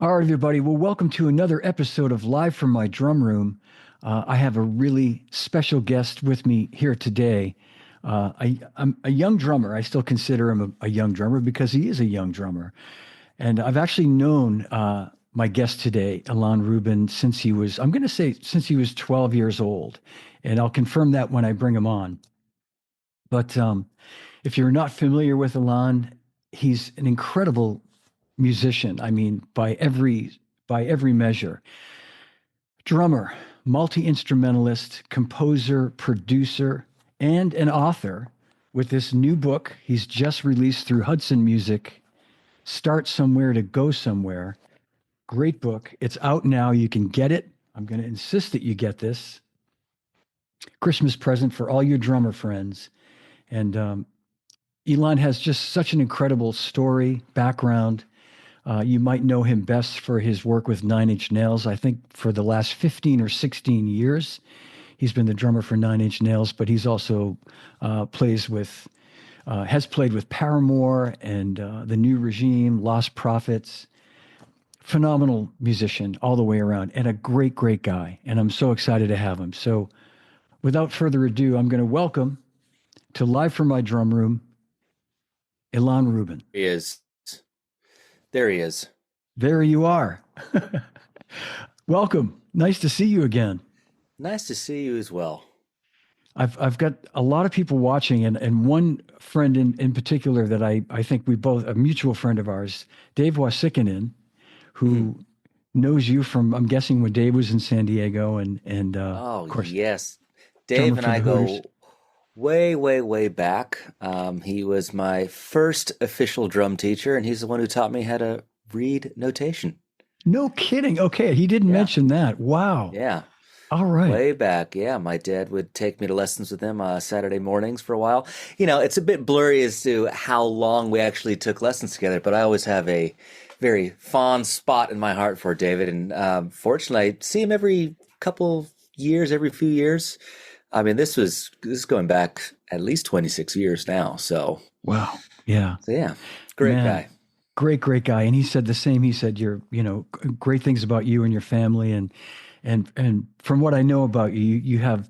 All right, everybody. Well, welcome to another episode of Live from My Drum Room. I have a really special guest with me here today. I'm a young drummer. I still consider him a young drummer because he is a young drummer. And I've actually known my guest today, Ilan Rubin, since he was, I'm going to say, since he was 12 years old. And I'll confirm that when I bring him on. But if you're not familiar with Ilan, he's an incredible musician. I mean, by every measure. Drummer, multi-instrumentalist, composer, producer, and an author with this new book he's just released through Hudson Music, Start Somewhere to Go Somewhere. Great book. It's out now. You can get it. I'm going to insist that you get this. Christmas present for all your drummer friends. And Elon has just such an incredible story, background. You might know him best for his work with Nine Inch Nails. I think for the last 15 or 16 years, he's been the drummer for Nine Inch Nails, but he's also has played with Paramore and The New Regime, Lost Prophets. Phenomenal musician all the way around and a great, great guy. And I'm so excited to have him. So without further ado, I'm going to welcome to Live from My Drum Room, Ilan Rubin. He is. There he is. There you are. Welcome. Nice to see you again. Nice to see you as well. I've got a lot of people watching, and one friend in particular that I think we both, a mutual friend of ours, Dave Wasikinen, who knows you from, I'm guessing, when Dave was in San Diego, and Oh, of course, yes. drummer Dave and for the I Hooters. go way, way, way back. He was my first official drum teacher, and he's the one who taught me how to read notation. No kidding. Okay, he didn't Yeah, mention that. Wow. yeah. All right. Way back. Yeah, my dad would take me to lessons with him Saturday mornings for a while. It's a bit blurry as to how long we actually took lessons together, but I always have a very fond spot in my heart for David. And fortunately, I see him every couple years, every few years. I mean, this is going back at least 26 years now. Wow. Yeah. So yeah, great Man. guy. Great, great guy. And he said the same. He said great things about you and your family. And from what I know about you, you have,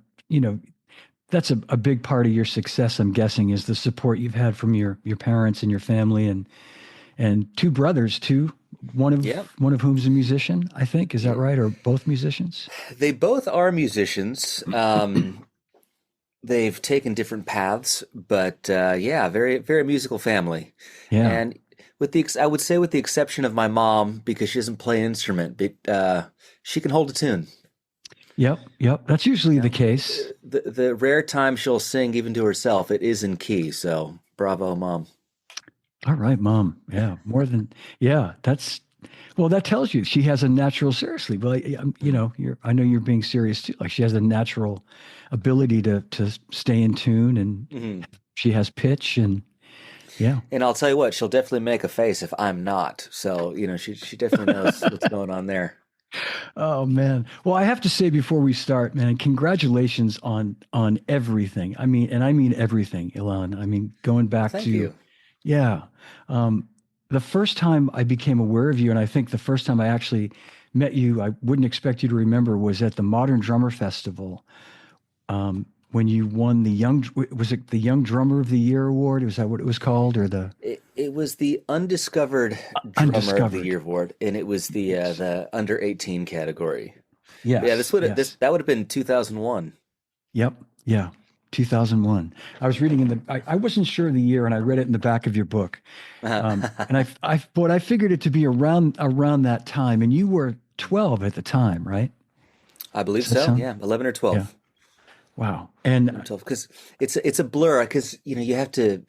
that's a big part of your success, I'm guessing, is the support you've had from your parents and your family and two brothers too. One of Yep. one of whom's a musician, I think. Is that right? Or both musicians? They both are musicians. They've taken different paths, but yeah, very, very musical family. Yeah. And I would say with the exception of my mom, because she doesn't play an instrument, but she can hold a tune. Yep. Yep. That's usually Yeah. the case. The rare time she'll sing even to herself, it is in key. So bravo, mom. All right, mom. Yeah. Yeah. Well, that tells you she has a natural, seriously. Well, I know you're being serious too. Like she has a natural ability to stay in tune, and Mhm. she has pitch, and yeah. And I'll tell you what, she'll definitely make a face if I'm not. So she definitely knows what's going on there. Oh man. Well, I have to say before we start, man, congratulations on everything. I mean everything, Ilan. I mean, going back Thank to, you. yeah. Um, the first time I became aware of you, and I think the first time I actually met you, I wouldn't expect you to remember, was at the Modern Drummer Festival. When you won was it the Young Drummer of the Year award? Was that what it was called, or the It was the Undiscovered Drummer of the Undiscovered? Year award, and it was Yes. the under 18 category. But yeah, Yes. Yes. that would have been 2001. Yep. Yeah. 2001. I was reading I wasn't sure of the year, and I read it in the back of your book. And but I figured it to be around that time, and you were 12 at the time, right? I believe Does that so. sound? Yeah, 11 or Yeah. 12. Wow. 11 or 12 because it's a blur because you had to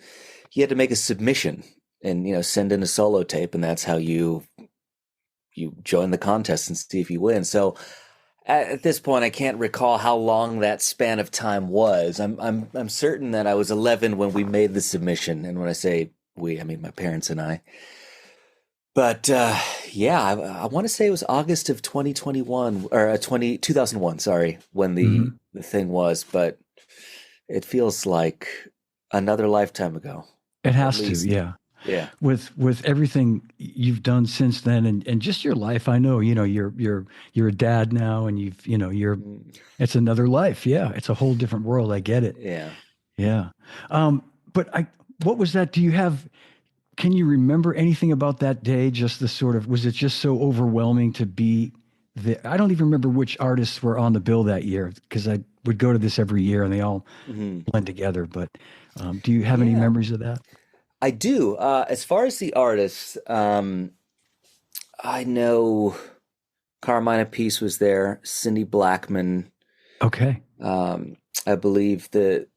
make a submission and send in a solo tape, and that's how you join the contest and see if you win. So at this point, I can't recall how long that span of time was. I'm certain that I was 11 when we made the submission, and when I say we, I mean my parents and I. But yeah, I want to say it was August of 2021 or 2001. Sorry, when Hmm. the thing was, but it feels like another lifetime ago, It at has to. least. Yeah. Yeah. with everything you've done since then, and just your life. I know, you're a dad now, and Mm, it's another life. Yeah, it's a whole different world. I get it. yeah. Yeah. But what was that? Can you remember anything about that day? Just the sort of, was it just so overwhelming to be there? I don't even remember which artists were on the bill that year because I would go to this every year and they all Hmm. blend together. But do you have any Yeah. memories of that? I do. As far as the artists, I know Carmina Peace was there, Cindy Blackman. Okay. Um, I believe that,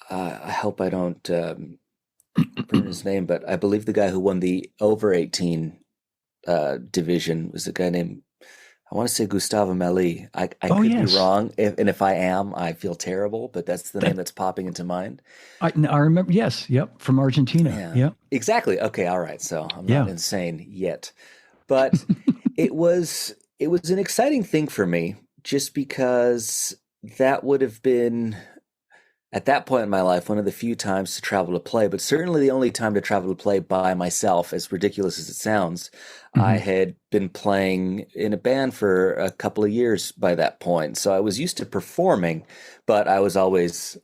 I hope I don't burn his name, but I believe the guy who won the over 18 division was a guy named, I want to say Gustavo Meli. I Oh, could be yes. wrong, and if I am, I feel terrible, but that's the name That that's popping into mind. I remember. Yes. Yep. From Argentina. Yeah, Yep. exactly. Okay, all right. So I'm not Yeah. insane yet, but it was an exciting thing for me just because that would have been, at that point in my life, one of the few times to travel to play, but certainly the only time to travel to play by myself, as ridiculous as it sounds. I Hmm. had been playing in a band for a couple of years by that point. So I was used to performing, but I was always,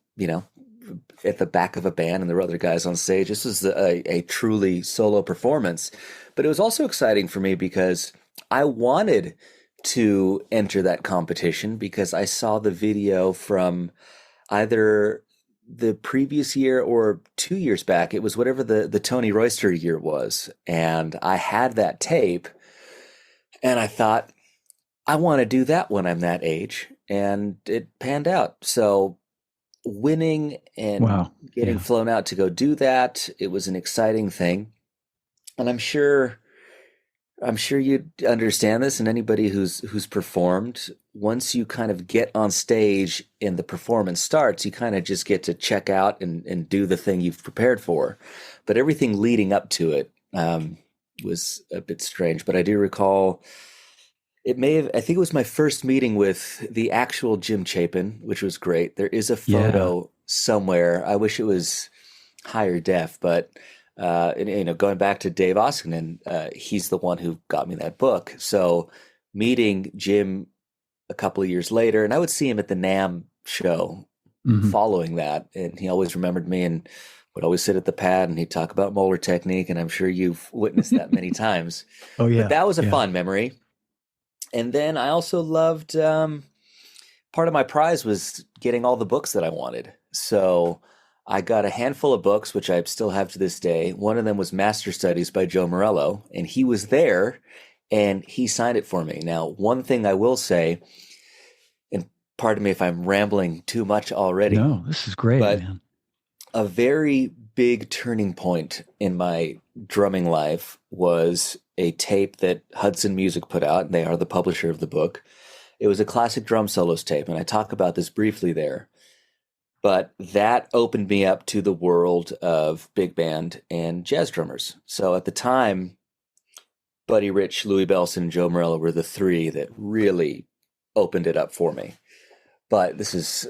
at the back of a band and there were other guys on stage. This was a truly solo performance. But it was also exciting for me because I wanted to enter that competition because I saw the video from either the previous year or 2 years back. It was whatever the Tony Royster year was. And I had that tape and I thought, I want to do that when I'm that age. And it panned out. So winning and Wow. getting Yeah. flown out to go do that, it was an exciting thing. And I'm sure you understand this, and anybody who's performed, once you kind of get on stage and the performance starts, you kind of just get to check out and do the thing you've prepared for. But everything leading up to it was a bit strange. But I do recall I think it was my first meeting with the actual Jim Chapin, which was great. There is a Yeah. photo somewhere. I wish it was higher def, but going back to Dave Oskinen, he's the one who got me that book. So meeting Jim a couple of years later, and I would see him at the NAMM show Hmm. following that, and he always remembered me and would always sit at the pad and he'd talk about Moeller technique, and I'm sure you've witnessed that many times. Oh, But yeah. that was a Yeah. fun memory. And then I also loved, part of my prize was getting all the books that I wanted. So I got a handful of books, which I still have to this day. One of them was Master Studies by Joe Morello, and he was there and he signed it for me. Now, one thing I will say, and pardon me if I'm rambling too much already, No, this is great, but man. a very big turning point in my drumming life was a tape that Hudson Music put out, and they are the publisher of the book. It was a classic drum solos tape, and I talk about this briefly there. But that opened me up to the world of big band and jazz drummers. So at the time, Buddy Rich, Louis Bellson, and Joe Morello were the three that really opened it up for me. But this is,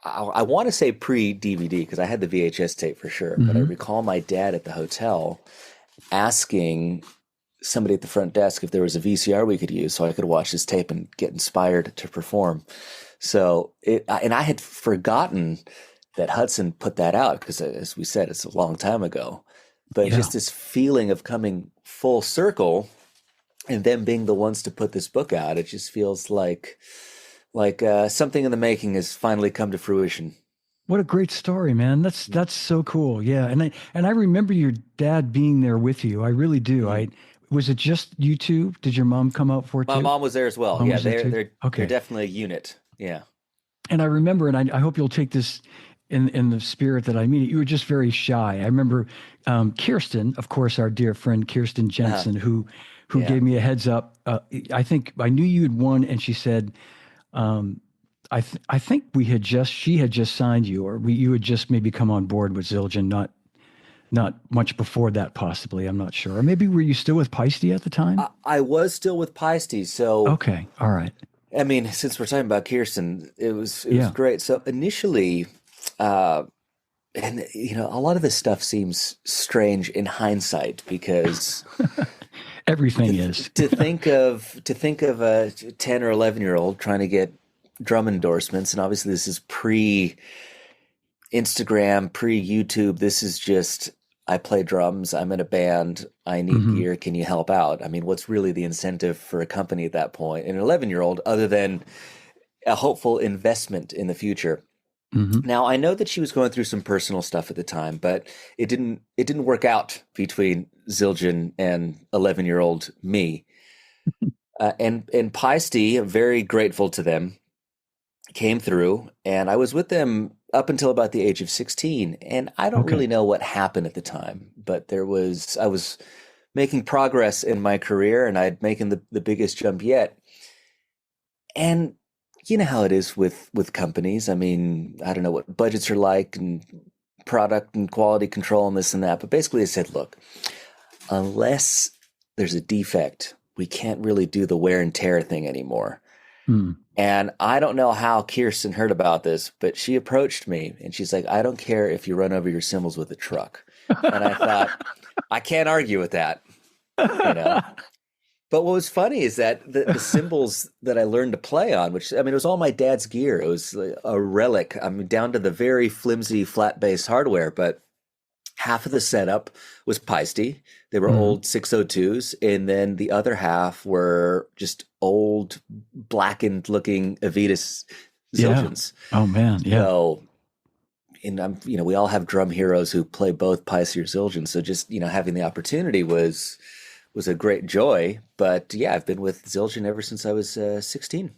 I want to say pre-DVD because I had the VHS tape for sure. But I Hmm. recall my dad at the hotel asking somebody at the front desk if there was a VCR we could use so I could watch this tape and get inspired to perform. So and I had forgotten that Hudson put that out because, as we said, it's a long time ago. But Yeah. just this feeling of coming full circle and them being the ones to put this book out, it just feels like something in the making has finally come to fruition. What a great story, man. That's so cool. Yeah. And I remember your dad being there with you. I really do. Mhm. I Was it just you two? Did your mom come out for it My too? mom was there as well. Mom Yeah, was there they're too? they're they're Okay. definitely a unit. Yeah. And I remember, and I hope you'll take this in the spirit that I mean it. You were just very shy. I remember Kirsten, of course, our dear friend Kirsten Uh-huh. Jensen, who Yeah. gave me a heads up. I think I knew you had won, and she said, um, I think she had just signed you, or you had just maybe come on board with Zildjian, not much before that, possibly. I'm not sure. Or maybe were you still with Peisty at the time? I was still with Peisty, so Okay, all right, I mean, since we're talking about Kirsten, it was yeah, great. So initially, uh, and a lot of this stuff seems strange in hindsight because Everything is. to think of a 10 or 11-year-old trying to get drum endorsements, and obviously this is pre Instagram, pre YouTube. This is just, I play drums, I'm in a band, I need Hmm. gear, can you help out? I mean, what's really the incentive for a company at that point? And an 11-year-old, other than a hopeful investment in the future. Hmm. Now, I know that she was going through some personal stuff at the time, but it didn't work out between Zildjian and 11-year-old me. And Peisty, I'm very grateful to them, came through, and I was with them up until about the age of 16. And I don't Okay. really know what happened at the time, but I was making progress in my career, and I'd making the biggest jump yet. And you know how it is with companies. I mean, I don't know what budgets are like and product and quality control and this and that, but basically they said, look, unless there's a defect, we can't really do the wear and tear thing anymore. Mm. And I don't know how Kirsten heard about this, but she approached me and she's like, I don't care if you run over your cymbals with a truck. And I thought, I can't argue with that, you know. But what was funny is that the cymbals that I learned to play on, which I mean, it was all my dad's gear. It was like a relic. I mean, down to the very flimsy flat bass hardware, but half of the setup was Peisty. They were Hmm. old 602s, and then the other half were just old blackened looking Avitas Yeah. Zildjians. Oh man. Yeah. So, and we all have drum heroes who play both Peisty or Zildjian. So just, having the opportunity was a great joy. But yeah, I've been with Zildjian ever since I was 16.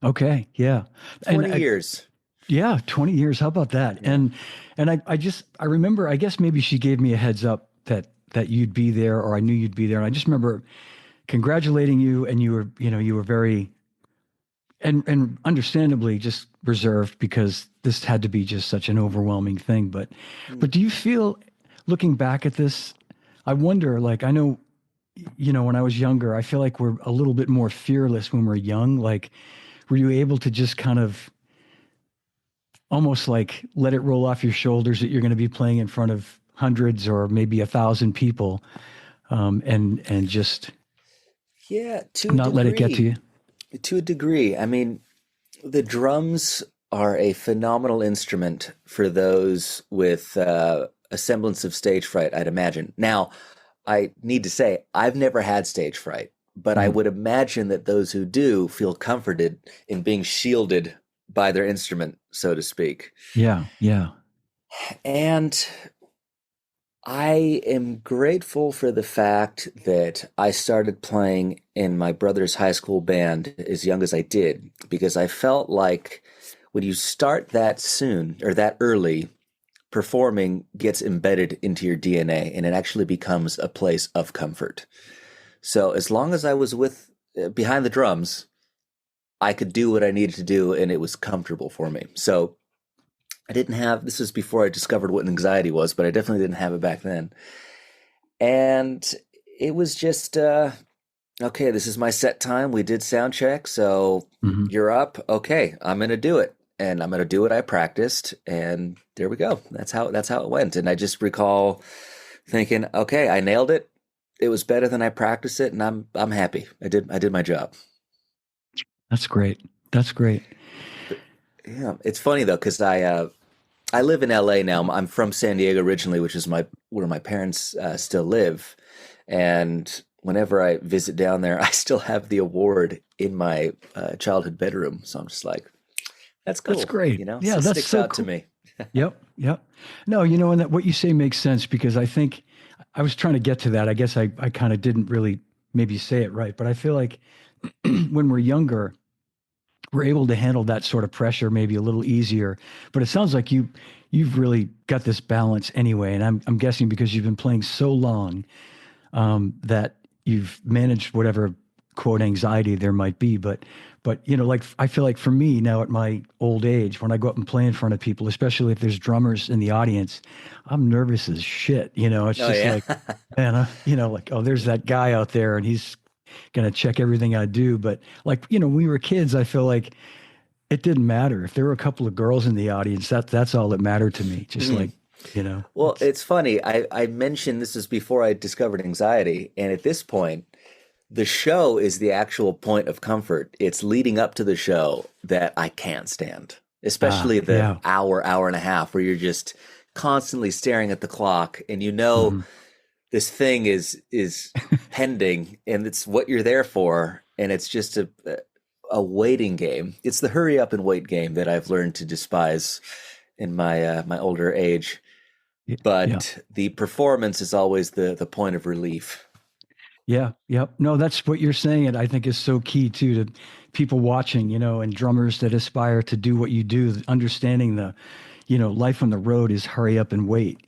Okay. Yeah. And 20 years. yeah, 20 years. How about that? Yeah. And I remember, I guess maybe she gave me a heads up that you'd be there, or I knew you'd be there. And I just remember congratulating you, and you were very, and understandably just reserved, because this had to be just such an overwhelming thing. But Mm. do you feel, looking back at this, I wonder, like, I know, when I was younger, I feel like we're a little bit more fearless when we're young. Like, were you able to just kind of almost like let it roll off your shoulders that you're going to be playing in front of hundreds or maybe 1,000 people, and just Yeah, to a not let it get to degree. you? To a degree. I mean, the drums are a phenomenal instrument for those with a semblance of stage fright, I'd imagine. Now, I need to say, I've never had stage fright, but I Mm. would imagine that those who do feel comforted in being shielded by their instrument, so to speak. Yeah, yeah. And I am grateful for the fact that I started playing in my brother's high school band as young as I did, because I felt like when you start that soon or that early, performing gets embedded into your DNA and it actually becomes a place of comfort. So as long as I was with behind the drums, I could do what I needed to do and it was comfortable for me. So I didn't have, this was before I discovered what anxiety was, but I definitely didn't have it back then. And it was just, okay, this is my set time. We did sound check. So Hmm. you're up. Okay, I'm going to do it. And I'm going to do what I practiced. And there we go. That's how it went. And I just recall thinking, okay, I nailed it. It was better than I practiced it. And I'm happy. I did my job. That's great. That's great. But, yeah, it's funny though, because I live in LA now. I'm from San Diego originally, which is my where my parents still live. And whenever I visit down there, I still have the award in my childhood bedroom. So I'm just like, that's That's cool. great. It Yeah, that's sticks so out to cool. me. Yep, yep. No, and that what you say makes sense, because I think I was trying to get to that. I guess I kind of didn't really maybe say it right, but I feel like when we're younger, we're able to handle that sort of pressure maybe a little easier. But it sounds like you've really got this balance anyway, and I'm guessing because you've been playing so long, that you've managed whatever quote anxiety there might be. But like, I feel like for me now at my old age, when I go up and play in front of people, especially if there's drummers in the audience, I'm nervous as shit. It's Oh just yeah. like, man, like, oh, there's that guy out there, and he's gonna check everything I do. But like, when we were kids, I feel like it didn't matter if there were a couple of girls in the audience. That's all that mattered to me. Just like, Mhm. You know, Well, it's funny. I mentioned this was before I discovered anxiety, and at this point, the show is the actual point of comfort. It's leading up to the show that I can't stand, especially the yeah. hour and a half where you're just constantly staring at the clock and you know Hmm. this thing is pending and it's what you're there for and it's just a waiting game. It's the hurry up and wait game that I've learned to despise in my older age. Yeah. Yeah. But the performance is always the point of relief. Yeah, yep. No, that's what you're saying. And I think is so key too to people watching, and drummers that aspire to do what you do, understanding life on the road is hurry up and wait,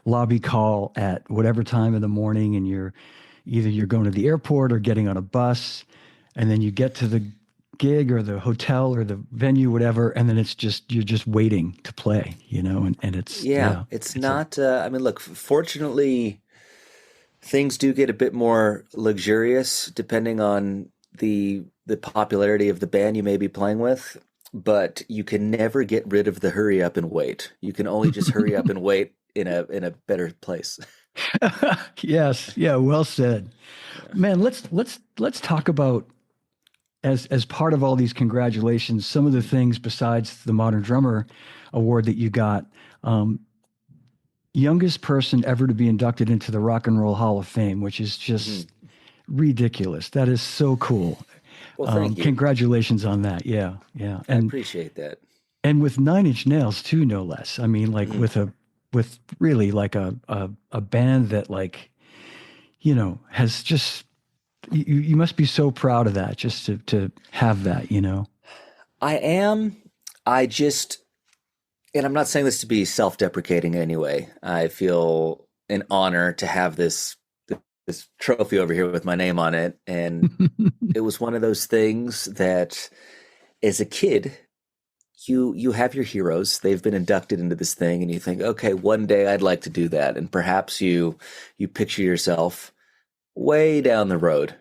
lobby call at whatever time of the morning, and you're going to the airport or getting on a bus, and then you get to the gig or the hotel or the venue, whatever, and then you're just waiting to play, and it's Yeah, yeah, it's it's a not. I mean, look, fortunately, things do get a bit more luxurious depending on the popularity of the band you may be playing with, but you can never get rid of the hurry up and wait. You can only just hurry up and wait in a better place. yes, yeah, well said. Yeah. Man, let's talk about as part of all these congratulations, some of the things besides the Modern Drummer Award that you got. Um, Youngest person ever to be inducted into the Rock and Roll Hall of Fame, which is Mhm. just ridiculous. That is so cool. Well, thank you. Congratulations on that. Yeah, yeah, I appreciate that. and with Nine Inch Nails too, no less. I mean, like Mhm. with really like a band that like has just you must be so proud of that just to have that, I am. I just, and I'm not saying this to be self-deprecating in any way. I feel an honor to have this trophy over here with my name on it, and it was one of those things that as a kid you have your heroes, they've been inducted into this thing and you think, okay, one day I'd like to do that, and perhaps you picture yourself way down the road,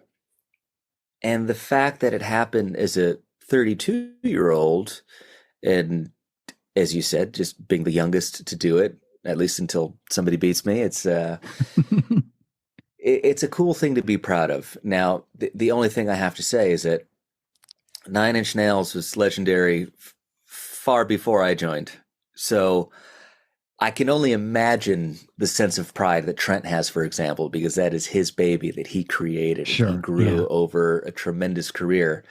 and the fact that it happened as a 32-year-old, and as you said, just being the youngest to do it, at least until somebody beats me, it's a cool thing to be proud of. Now the only thing I have to say is that Nine Inch Nails was legendary far before I joined. So I can only imagine the sense of pride that Trent has, for example, because that is his baby that he created and he Sure. Yeah. grew over a tremendous career.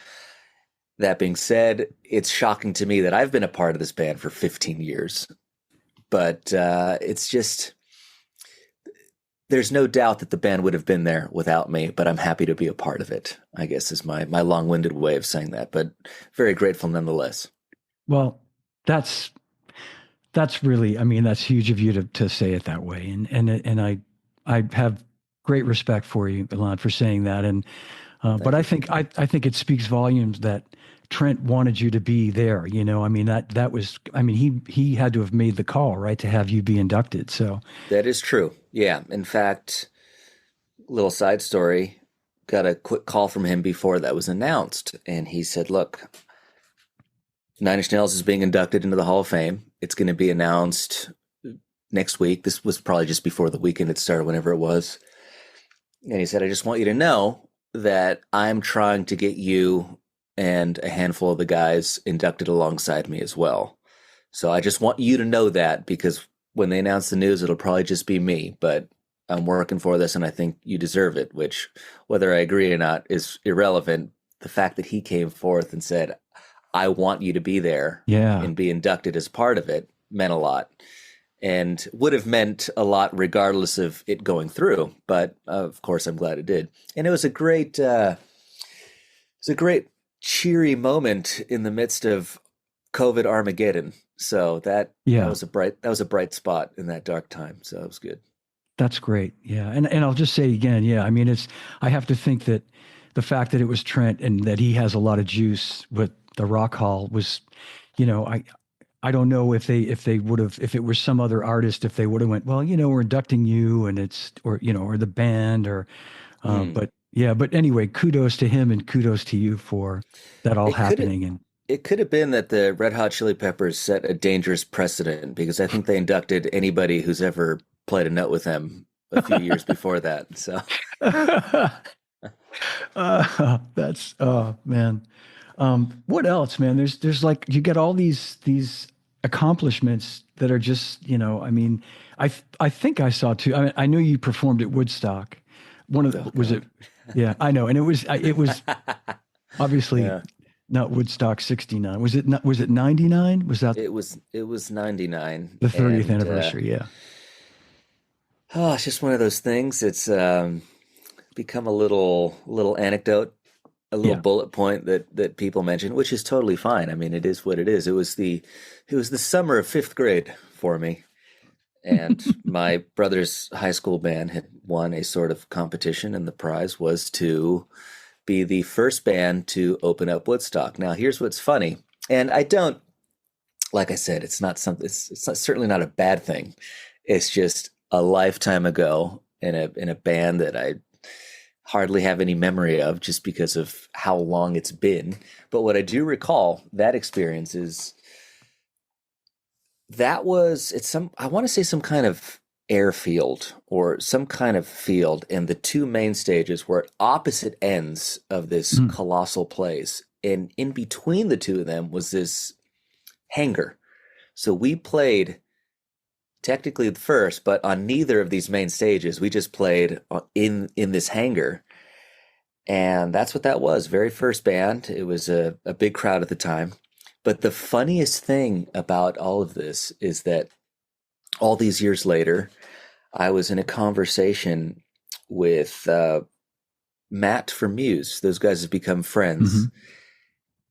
That being said, it's shocking to me that I've been a part of this band for 15 years, but it's just, there's no doubt that the band would have been there without me, but I'm happy to be a part of it, I guess is my long-winded way of saying that, but very grateful nonetheless. Well, that's that's really, I mean, that's huge of you to say it that way. And I have great respect for you, Ilan, for saying that. And but Thank you. I think it speaks volumes that Trent wanted you to be there. I mean, that was, I mean, he had to have made the call, right, to have you be inducted. So That is true. Yeah. In fact, little side story, got a quick call from him before that was announced. And he said, look, Nine Inch Nails is being inducted into the Hall of Fame. It's going to be announced next week. This was probably just before the weekend had started, whenever it was. And he said, I just want you to know that I'm trying to get you and a handful of the guys inducted alongside me as well. So I just want you to know that, because when they announce the news, it'll probably just be me, but I'm working for this and I think you deserve it, which, whether I agree or not, is irrelevant. The fact that he came forth and said, I want you to be there yeah, and be inducted as part of it meant a lot, and would have meant a lot regardless of it going through. But of course, I'm glad it did. And it was a great cheery moment in the midst of COVID Armageddon. So yeah, that was a bright spot in that dark time. So it was good. that's great. Yeah. And I'll just say again, yeah, I mean, I have to think that the fact that it was Trent and that he has a lot of juice with the Rock Hall was, you know, I don't know if they would have, if it was some other artist, if they would have went, well, we're inducting you and it's, or, or the band or, Hmm. but yeah, but anyway, kudos to him and kudos to you for that all It could happening. And it could have been that the Red Hot Chili Peppers set a dangerous precedent because I think they inducted anybody who's ever played a note with them a few years before that. So, That's oh man. What else, man? There's like you get all these accomplishments that are just, I mean, I think I saw too. I mean, I know you performed at Woodstock. One of oh the was it? God. Yeah, I know, and it was obviously Yeah, not Woodstock '69. Was it not? Was it '99? Was that it was 99, the 30th and anniversary? Yeah, oh, it's just one of those things. It's become a little anecdote, a little yeah. bullet point that people mention, which is totally fine. I mean, it is what it is. It was the summer of fifth grade for me, and my brother's high school band had won a sort of competition, and the prize was to be the first band to open up Woodstock. Now, here's what's funny, and I don't, like I said, it's not something. It's not, certainly not a bad thing. It's just a lifetime ago in a band that I hardly have any memory of just because of how long it's been. But what I do recall that experience is it's some, I want to say some kind of airfield or some kind of field, and the two main stages were at opposite ends of this Mm. colossal place. And in between the two of them was this hangar. So we played technically the first, but on neither of these main stages. We just played in this hangar. And that's what that was. Very first band. It was a big crowd at the time. But the funniest thing about all of this is that all these years later, I was in a conversation with Matt from Muse. Those guys have become friends. Hmm.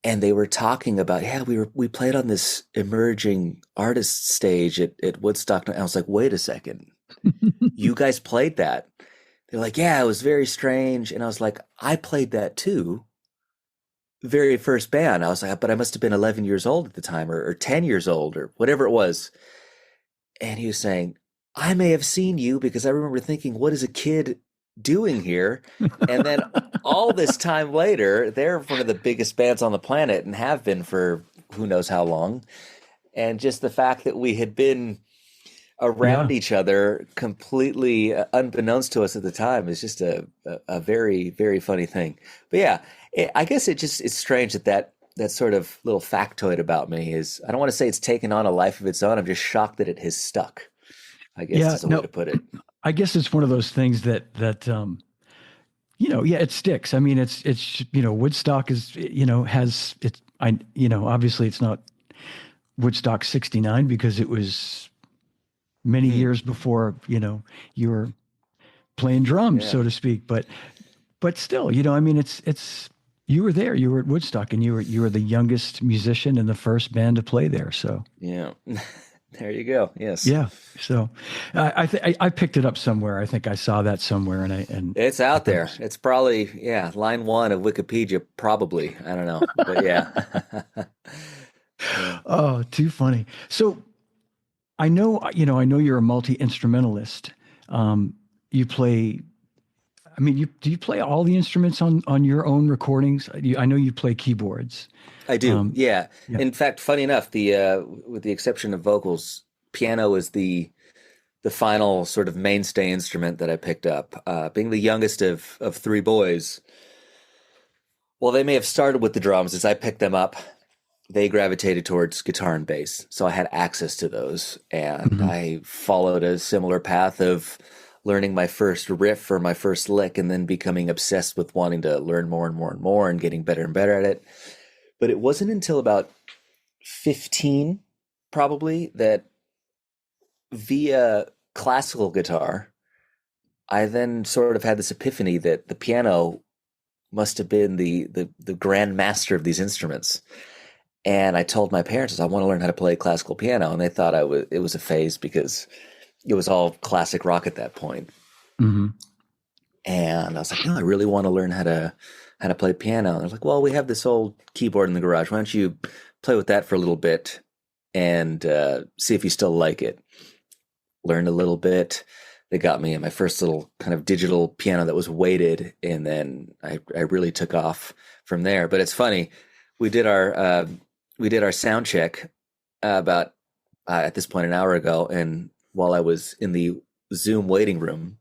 And they were talking about, yeah, we played on this emerging artist stage at Woodstock. And I was like, wait a second, you guys played that? They're like, yeah, it was very strange. And I was like, I played that too. Very first band. I was like, but I must have been 11 years old at the time, or 10 years old, or whatever it was. And he was saying, I may have seen you because I remember thinking, what is a kid doing here? And then all this time later, they're one of the biggest bands on the planet and have been for who knows how long. And just the fact that we had been Yeah. around each other completely unbeknownst to us at the time is just a very, very funny thing. But yeah, I guess it's strange that sort of little factoid about me is, I don't want to say it's taken on a life of its own. I'm just shocked that it has stuck, I guess Yeah. is a way No, to put it. I guess it's one of those things yeah, it sticks. I mean, Woodstock has it's obviously it's not Woodstock '69 because it was many Hmm. years before, you were playing drums, Yeah. so to speak. But still, I mean, it's you were there, you were at Woodstock, and you were the youngest musician in the first band to play there. So Yeah. There you go. Yes. yeah, so I picked it up somewhere. I think I saw that somewhere, and It's I out thought it there. was, It's probably, yeah, line one of Wikipedia, probably. I don't know. But yeah. Yeah. oh, too funny. So I know you're a multi-instrumentalist. Um, you play. I mean, do you play all the instruments on your own recordings? I know you play keyboards. I do. Um, Yeah. yeah. In fact, funny enough, the with the exception of vocals, piano is the final sort of mainstay instrument that I picked up. Being the youngest of three boys, well, they may have started with the drums as I picked them up. They gravitated towards guitar and bass, so I had access to those, and Mhm. I followed a similar path of learning my first riff or my first lick, and then becoming obsessed with wanting to learn more and more and more, and getting better and better at it. But it wasn't until about 15, probably, that via classical guitar, I then sort of had this epiphany that the piano must have been the grand master of these instruments. And I told my parents, I want to learn how to play classical piano, and they thought it was a phase because it was all classic rock at that point. Mhm. And I was like, no, I really want to learn how to play piano. And they're like, well, we have this old keyboard in the garage. Why don't you play with that for a little bit and see if you still like it? Learned a little bit. They got me my first little kind of digital piano that was weighted, and then I really took off from there. But it's funny, we did our we did our sound check about at this point an hour ago, and while I was in the Zoom waiting room,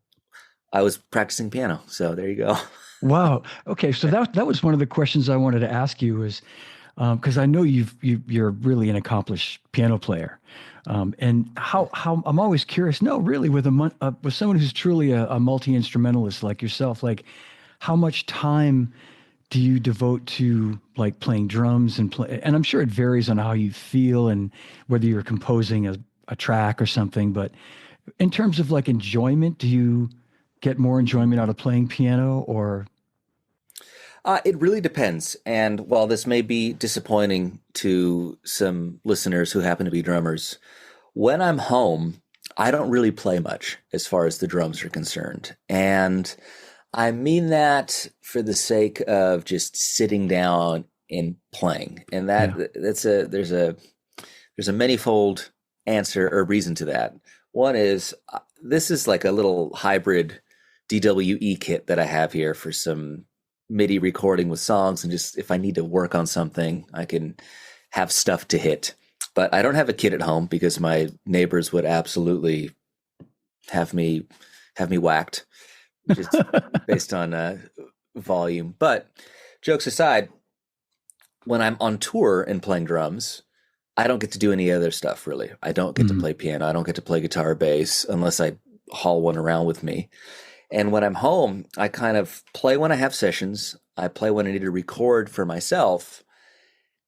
I was practicing piano. So there you go. Wow. Okay. So that was one of the questions I wanted to ask you is because I know you're really an accomplished piano player, and how I'm always curious. No, really, with someone who's truly a multi instrumentalist like yourself, like how much time do you devote to like playing drums and play? And I'm sure it varies on how you feel and whether you're composing a track or something. But in terms of like enjoyment, do you get more enjoyment out of playing piano or? It really depends. And while this may be disappointing to some listeners who happen to be drummers, when I'm home, I don't really play much as far as the drums are concerned. And I mean that for the sake of just sitting down and playing. And Yeah. there's a manifold answer or reason to that. One is this is like a little hybrid DWE kit that I have here for some MIDI recording with songs, and just if I need to work on something, I can have stuff to hit. But I don't have a kit at home because my neighbors would absolutely have me whacked just based on volume. But jokes aside, when I'm on tour and playing drums, I don't get to do any other stuff really. I don't get to Mhm. play piano. I don't get to play guitar or bass unless I haul one around with me. And when I'm home, I kind of play when I have sessions. I play when I need to record for myself.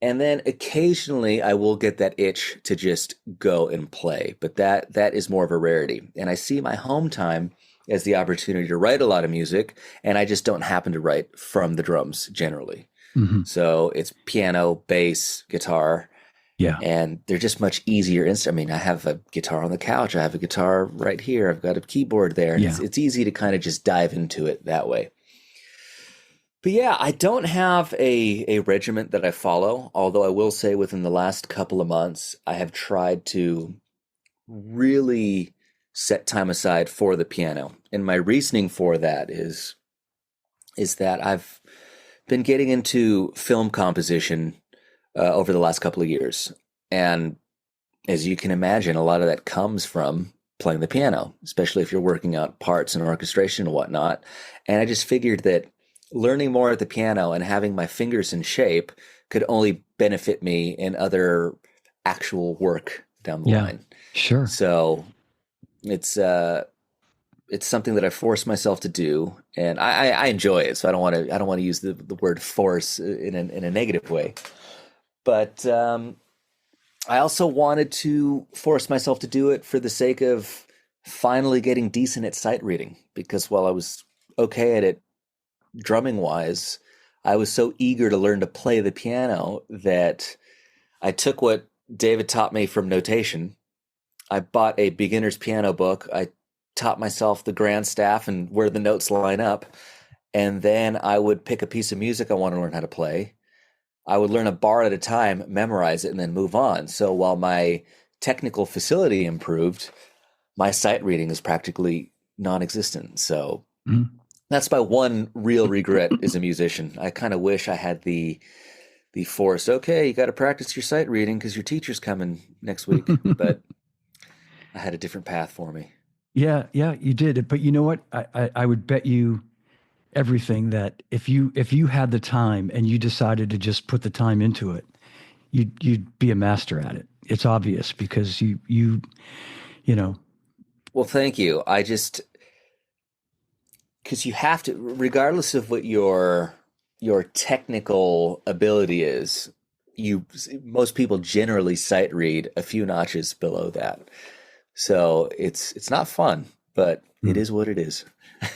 And then occasionally I will get that itch to just go and play. But that is more of a rarity. And I see my home time as the opportunity to write a lot of music. And I just don't happen to write from the drums generally. Mhm. So it's piano, bass, guitar, Yeah. and they're just much easier. I mean, I have a guitar on the couch. I have a guitar right here. I've got a keyboard there, and Yeah. it's easy to kind of just dive into it that way. But yeah, I don't have a regiment that I follow. Although I will say, within the last couple of months, I have tried to really set time aside for the piano. And my reasoning for that is that I've been getting into film composition over the last couple of years. And as you can imagine, a lot of that comes from playing the piano, especially if you're working out parts and orchestration and whatnot. And I just figured that learning more at the piano and having my fingers in shape could only benefit me in other actual work down the Yeah. line. Sure. So it's it's something that I force myself to do, and I enjoy it. So I don't want to use the word force in a negative way. But I also wanted to force myself to do it for the sake of finally getting decent at sight reading. Because while I was okay at it drumming wise, I was so eager to learn to play the piano that I took what David taught me from notation. I bought a beginner's piano book. I taught myself the grand staff and where the notes line up. And then I would pick a piece of music I want to learn how to play. I would learn a bar at a time, memorize it, and then move on. So while my technical facility improved, my sight reading is practically non-existent. So Mhm. that's my one real regret as a musician. I kind of wish I had the force. Okay, you got to practice your sight reading because your teacher's coming next week. But I had a different path for me. Yeah, yeah, you did. But you know what? I would bet you everything that if you had the time and you decided to just put the time into it, you'd be a master at it. It's obvious because you know, Well, thank you. I just because you have to, regardless of what your technical ability is, you most people generally sight read a few notches below that. So it's not fun, but it mm, is what it is.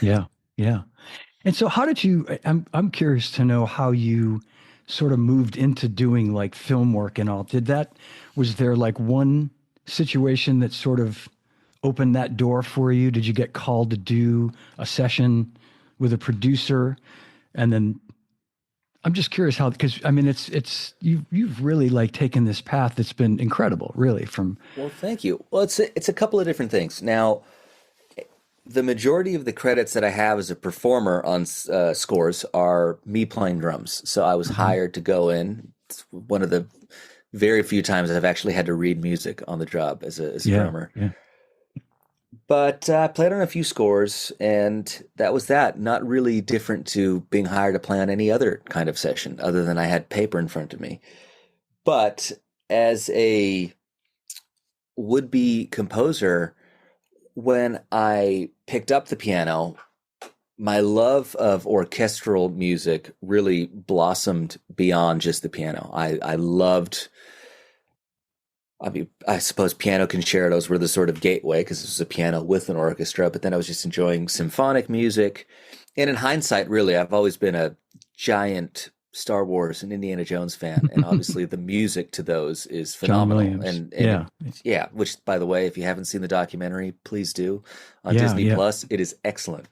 yeah, yeah. And so how did you I'm curious to know how you sort of moved into doing like film work and all. Was there like one situation that sort of opened that door for you? Did you get called to do a session with a producer? And then I'm just curious how, because I mean, you've really like taken this path that's been incredible, really. From Well, thank you. Well, it's a couple of different things. Now, the majority of the credits that I have as a performer on scores are me playing drums. So I was Mhm. hired to go in. It's one of the very few times I've actually had to read music on the job as a Yeah. drummer. Yeah. But I played on a few scores, and that was that. Not really different to being hired to play on any other kind of session, other than I had paper in front of me. But as a would-be composer, when I picked up the piano, my love of orchestral music really blossomed beyond just the piano. I loved, I mean, I suppose piano concertos were the sort of gateway because it was a piano with an orchestra, but then I was just enjoying symphonic music. And in hindsight, really, I've always been a giant Star Wars and Indiana Jones fan, and obviously the music to those is John phenomenal. Williams. And Yeah. yeah, which by the way, if you haven't seen the documentary, please do on Yeah. Disney Yeah. Plus. It is excellent.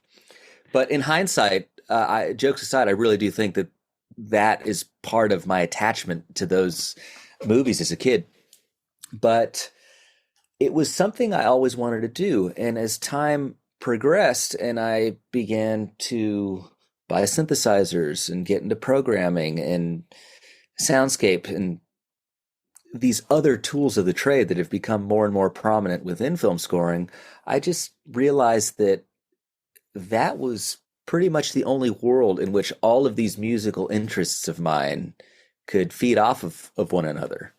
But in hindsight, jokes aside, I really do think that that is part of my attachment to those movies as a kid. But it was something I always wanted to do. And as time progressed and I began to buy synthesizers and get into programming and soundscape and these other tools of the trade that have become more and more prominent within film scoring, I just realized that that was pretty much the only world in which all of these musical interests of mine could feed off of one another.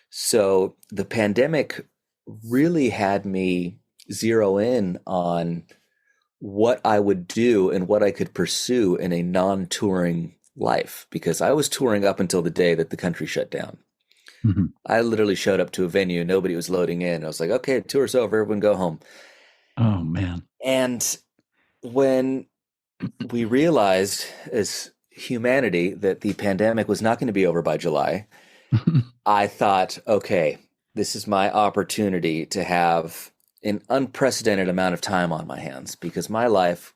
So the pandemic really had me zero in on what I would do and what I could pursue in a non-touring life, because I was touring up until the day that the country shut down. Hmm. I literally showed up to a venue, nobody was loading in. I was like, okay, tour's over, everyone go home. Oh man. And when we realized as humanity that the pandemic was not going to be over by July, I thought, okay, this is my opportunity to have an unprecedented amount of time on my hands, because my life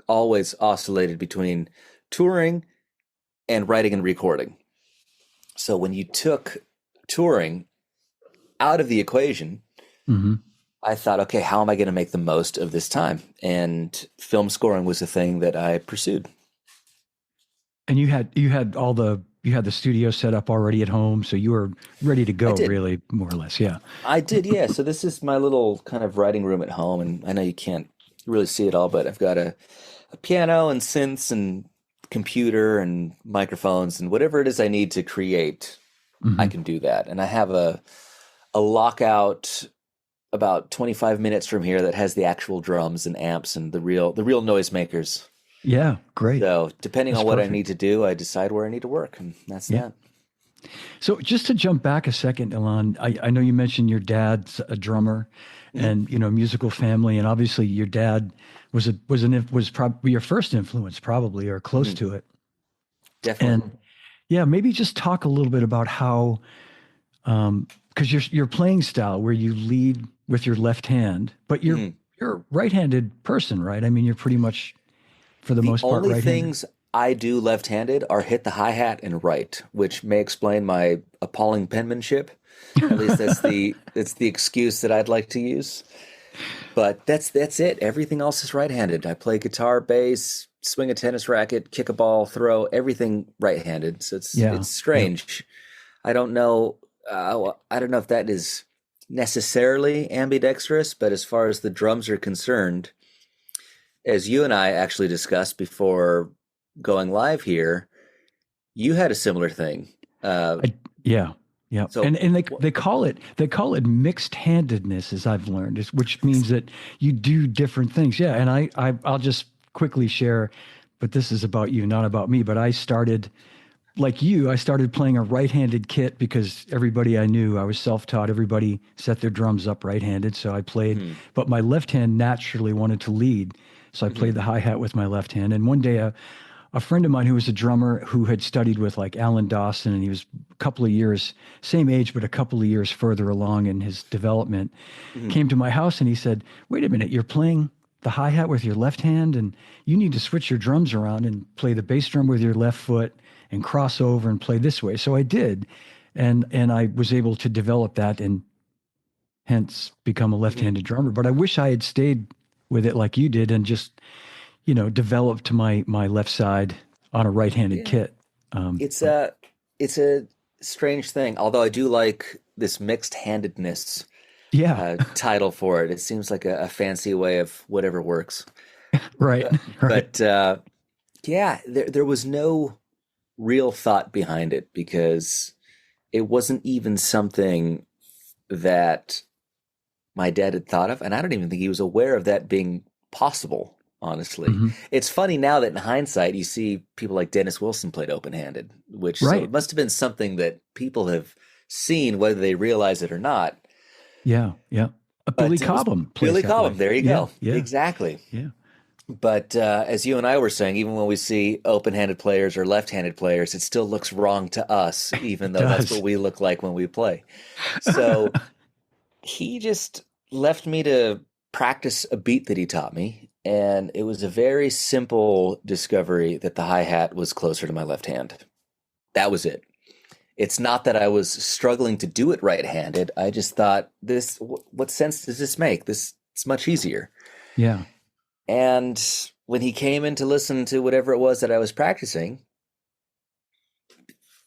always oscillated between touring and writing and recording. So when you took touring out of the equation, Hmm. I thought, okay, how am I going to make the most of this time? And film scoring was the thing that I pursued. And you had the studio set up already at home, so you were ready to I go, did. really, more or less. Yeah. I did, yeah. So this is my little kind of writing room at home, and I know you can't really see it all, but I've got a piano and synths and computer and microphones and whatever it is I need to create, I Hmm. can do that. And I have a lockout about 25 minutes from here that has the actual drums and amps and the real noisemakers. Yeah. Great. So depending That's on what I perfect. need to do, I decide where I need to work, and that's Yeah. that. So just to jump back a second, Ilan, I know you mentioned your dad's a drummer, Mhm. and musical family, and obviously your dad was probably your first influence, probably, or close Mhm. to it. Definitely. And yeah, maybe just talk a little bit about how, because your playing style, where you lead with your left hand, but Mhm. you're a right-handed person, right? I mean, you're pretty much for the The most part only right-handed. things I do left-handed are hit the hi-hat and write, which may explain my appalling penmanship. At least that's the excuse that I'd like to use. But that's it. Everything else is right-handed. I play guitar, bass, swing a tennis racket, kick a ball, throw, everything right-handed. So Yeah. it's Yeah. strange. I don't know. I don't know if that is necessarily ambidextrous, but as far as the drums are concerned, as you and I actually discussed before going live here, you had a similar thing. I, yeah, yeah, So, and wh- they call it mixed handedness, as I've learned, which means that you do different things. Yeah, and I'll just quickly share, but this is about you, not about me. But I started like you. I started playing a right-handed kit because everybody I knew, I was self-taught. Everybody set their drums up right-handed, so I played. mhm, But my left hand naturally wanted to lead, so I played mhm, the hi-hat with my left hand. And one day, a friend of mine who was a drummer who had studied with like Alan Dawson, and he was a couple of years, same age, but a couple of years further along in his development, mhm, came to my house and he said, "Wait a minute, you're playing the hi-hat with your left hand, and you need to switch your drums around and play the bass drum with your left foot and cross over and play this way." So I did. And I was able to develop that and hence become a mhm. left-handed drummer. But I wish I had stayed with it like you did and just developed my left side on a right-handed Yeah, kit. it's But a it's a strange thing. Although I do like this mixed-handedness Yeah, title for it. It seems like a fancy way of whatever works. right, right. But yeah, there was no real thought behind it because it wasn't even something that my dad had thought of, and I don't even think he was aware of that being possible, honestly. Hmm. It's funny now that in hindsight you see people like Dennis Wilson played open-handed, which so Right. it must have been something that people have seen whether they realize it or not. Yeah, yeah. Billy But it was Cobham plays Billy that Cobham. way. There you Yeah, go. yeah, Exactly. yeah. But as you and I were saying, even when we see open-handed players or left-handed players, it still looks wrong to us, even It though that's what does. we look like when we play. So he just left me to practice a beat that he taught me, and it was a very simple discovery that the hi-hat was closer to my left hand. That was it. It's not that I was struggling to do it right-handed. I just thought, this, what sense does this make? This, it's much easier. Yeah, And when he came in to listen to whatever it was that I was practicing,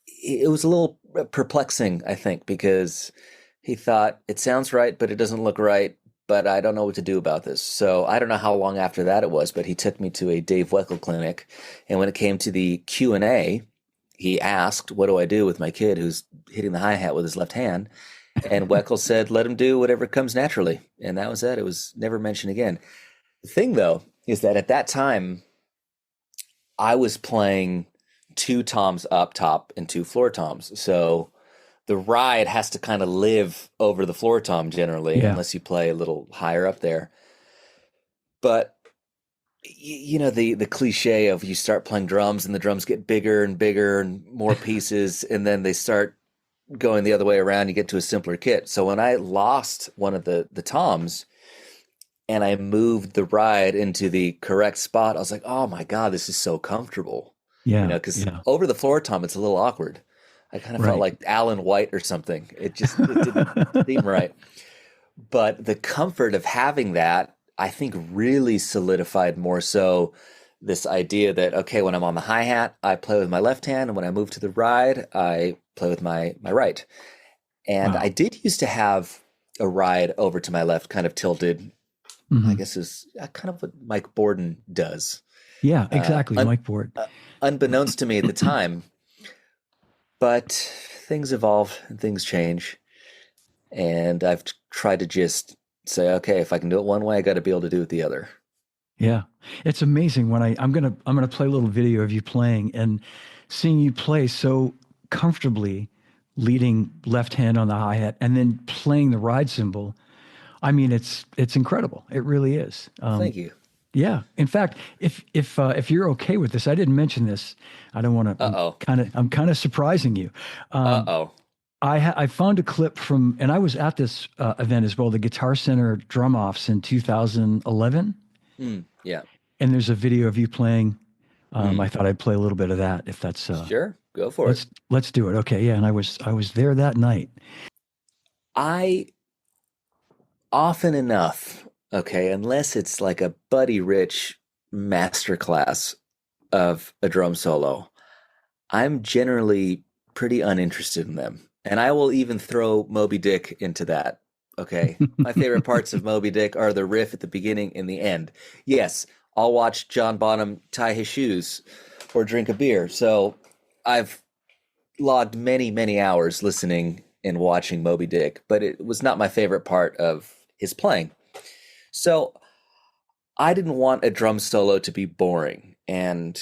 it was a little perplexing, I think, because he thought it sounds right, but it doesn't look right. But I don't know what to do about this. So I don't know how long after that it was, but he took me to a Dave Weckl clinic, and when it came to the Q&A, he asked, "What do I do with my kid who's hitting the hi hat with his left hand?" And Weckl said, "Let him do whatever comes naturally," and that was it. It was never mentioned again. The thing, though, is that at that time I was playing two toms up top and two floor toms, so the ride has to kind of live over the floor tom generally, yeah. unless you play a little higher up there. But you know the cliche of you start playing drums and the drums get bigger and bigger and more pieces, and then they start going the other way around. You get to a simpler kit. So when I lost one of the toms and I moved the ride into the correct spot, I was like, oh my God, this is so comfortable. You Yeah, know, because yeah. over the floor tom, it's a little awkward. I kind of felt Right. like Alan White or something. It didn't seem right. But the comfort of having that, I think, really solidified more so this idea that, okay, when I'm on the hi-hat, I play with my left hand, and when I move to the ride, I play with my right. And I Wow. did used to have a ride over to my left, kind of tilted. I Hmm. guess is kind of what Mike Borden does. Yeah, Uh, exactly. un- Mike Board. Unbeknownst to me at the time, but things evolve and things change. And I've tried to just say, okay, if I can do it one way, I got to be able to do it the other. Yeah. It's amazing when I'm gonna play a little video of you playing and seeing you play so comfortably leading left hand on the hi-hat and then playing the ride cymbal. I mean, it's incredible. It really is. Thank you. Yeah. In fact, if you're okay with this, I didn't mention this. I don't want to. Uh oh. I'm kind of surprising you. Uh Um, oh. I found a clip from, and I was at this event as well, the Guitar Center Drum Offs in 2011, Yeah. and there's a video of you playing. I Mm. thought I'd play a little bit of that if that's Sure. Go for it. let's do it. Okay. Yeah. And I was there that night. I often enough, okay, unless it's like a Buddy Rich masterclass of a drum solo, I'm generally pretty uninterested in them. And I will even throw Moby Dick into that. Okay. My favorite parts of Moby Dick are the riff at the beginning and the end. Yes, I'll watch John Bonham tie his shoes or drink a beer. So I've logged many, many hours listening and watching Moby Dick, but it was not my favorite part of his playing. So I didn't want a drum solo to be boring. And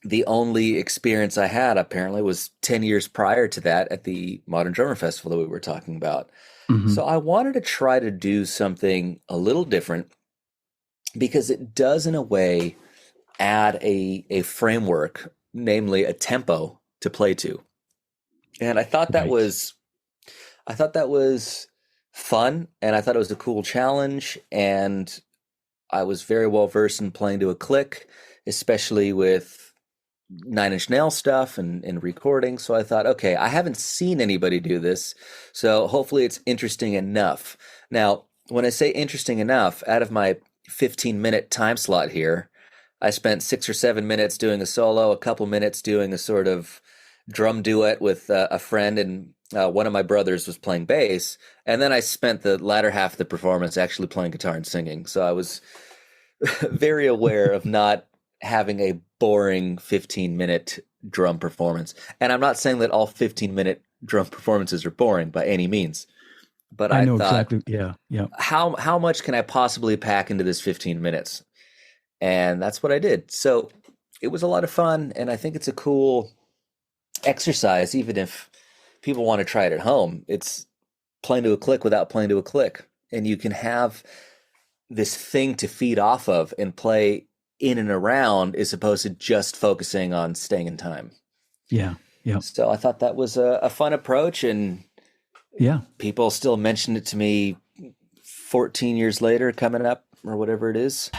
the only experience I had apparently was 10 years prior to that at the Modern Drummer Festival that we were talking about. Hmm. So I wanted to try to do something a little different because it does, in a way, add a framework, namely a tempo to play to. And Right. I thought that was fun, and I thought it was a cool challenge, and I was very well versed in playing to a click, especially with Nine Inch Nail stuff and recording. So I thought, okay, I haven't seen anybody do this, so hopefully it's interesting enough. Now, when I say interesting enough, out of my 15-minute time slot here, I spent 6 or 7 minutes doing a solo, a couple minutes doing a sort of drum duet with a friend, and one of my brothers was playing bass. And then I spent the latter half of the performance actually playing guitar and singing. So I was very aware of not having a boring 15-minute drum performance. And I'm not saying that all 15-minute drum performances are boring by any means. But I I know thought, exactly. Yeah, yeah, how much can I possibly pack into this 15 minutes? And that's what I did. So it was a lot of fun, and I think it's a cool exercise, even if people want to try it at home. It's playing to a click without playing to a click. And you can have this thing to feed off of and play in and around as opposed to just focusing on staying in time. yeah, yeah, So I thought that was a fun approach, and yeah. people still mention it to me 14 years later, coming up, or whatever it is.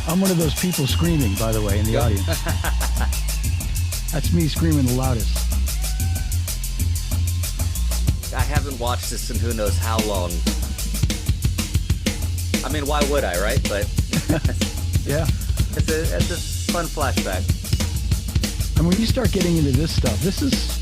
I'm one of those people screaming, by the way, in the audience. That's me screaming the loudest. I haven't watched this in who knows how long. I mean, why would I, right? But yeah, it's a fun flashback. And when you start getting into this stuff, this is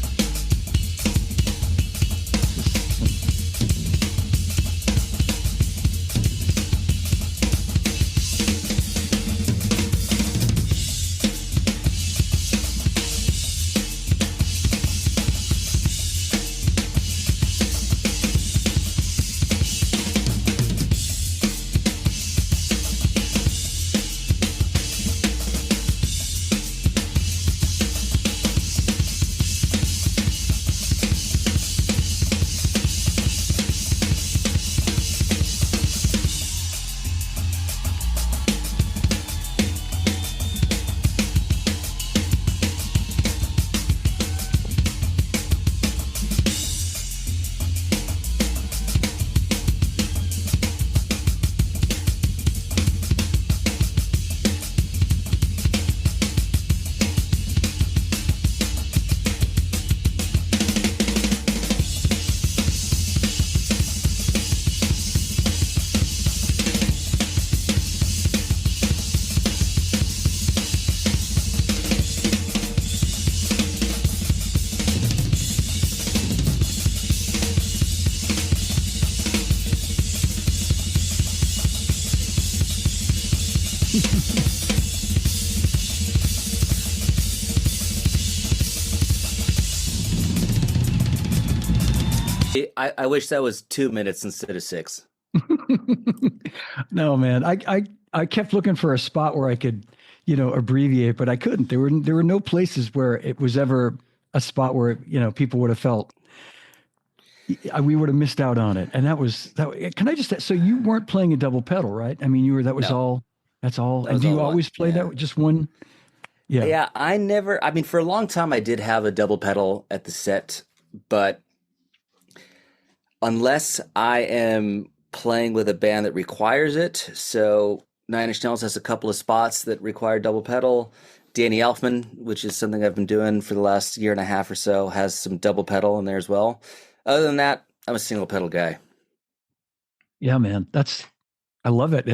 I wish that was 2 minutes instead of 6. No, man. I kept looking for a spot where I could, abbreviate, but I couldn't. There were no places where it was ever a spot where, people would have felt we would have missed out on it. And that was that. Can I just, so you weren't playing a double pedal, right? I mean, that was No, all, that's all. that And was do you all one. always play Yeah. that with just one? Yeah. Yeah, I mean, for a long time, I did have a double pedal at the set, but unless I am playing with a band that requires it, so Nine Inch Nails has a couple of spots that require double pedal. Danny Elfman, which is something I've been doing for the last year and a half or so, has some double pedal in there as well. Other than that, I'm a single pedal guy. Yeah, man. I love it.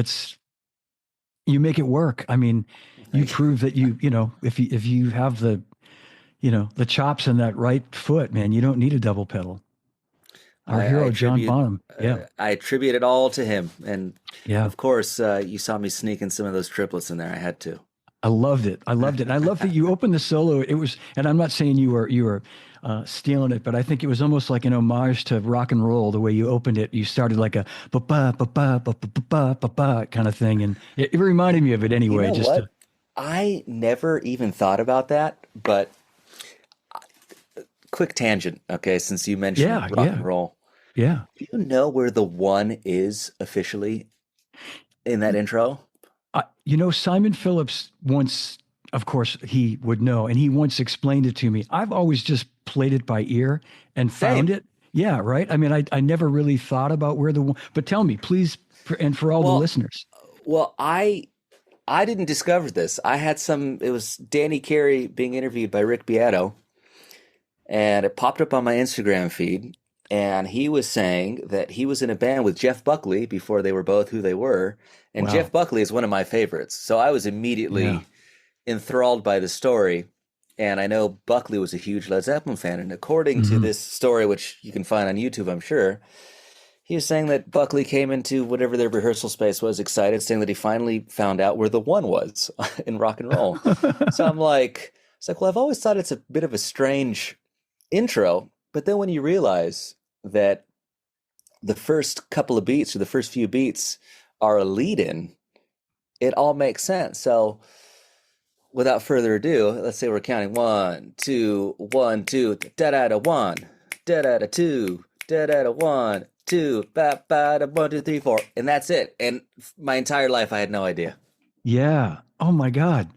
You make it work. I mean, you prove that if you have the chops and that right foot, man, you don't need a double pedal. Our I hero, John attribute Bonham. Yeah. I attribute it all to him, and Yeah. of course, you saw me sneaking some of those triplets in there. I had to. I loved it. I loved it. And I love that you opened the solo. It was, and I'm not saying you were stealing it, but I think it was almost like an homage to rock and roll. The way you opened it, you started like a ba ba ba ba ba ba ba ba ba kind of thing, and it reminded me of it You anyway. know Just what? I never even thought about that, but quick tangent, okay, since you mentioned yeah, rock yeah, and roll. yeah. Do you know where the one is officially in that intro? Simon Phillips once, of course, he would know, and he once explained it to me. I've always just played it by ear and found Same. it. Yeah, right. I mean, I never really thought about where the one, but tell me, please, and for all the Well, listeners. well, I didn't discover this. It was Danny Carey being interviewed by Rick Beato, and it popped up on my Instagram feed. And he was saying that he was in a band with Jeff Buckley before they were both who they were. And Jeff Wow. Buckley is one of my favorites. So I was Yeah. immediately enthralled by the story. And I know Buckley was a huge Led Zeppelin fan. And according to Hmm. this story, which you can find on YouTube, I'm sure, he was saying that Buckley came into whatever their rehearsal space was excited, saying that he finally found out where the one was in rock and roll. So well, I've always thought it's a bit of a strange intro, but then when you realize that the first couple of beats or the first few beats are a lead in, it all makes sense. So without further ado, let's say we're counting 1, 2, 1, 2, da da da 1, da da da 2, da da da 1, 2, ba ba da 1, 2, 3, 4, and that's it. And my entire life, I had no idea. Yeah. Oh my God.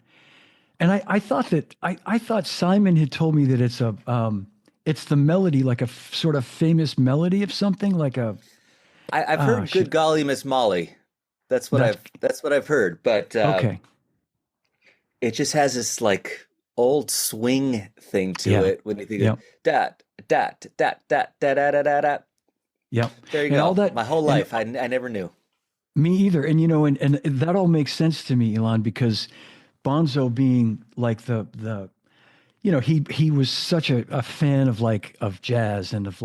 And I thought I thought Simon had told me that it's the melody, like a sort of famous melody of something, like a I've heard shit. "Good Golly, Miss Molly." That's That's what I've heard, but okay. it just has this like old swing thing to Yeah. it when you think of Yep. dat dat dat dat da da da da da. Yep. There you And all go. that, My whole and life, I never knew. me either. And and that all makes sense to me, Elon, because Bonzo being like he was such a fan of of jazz and of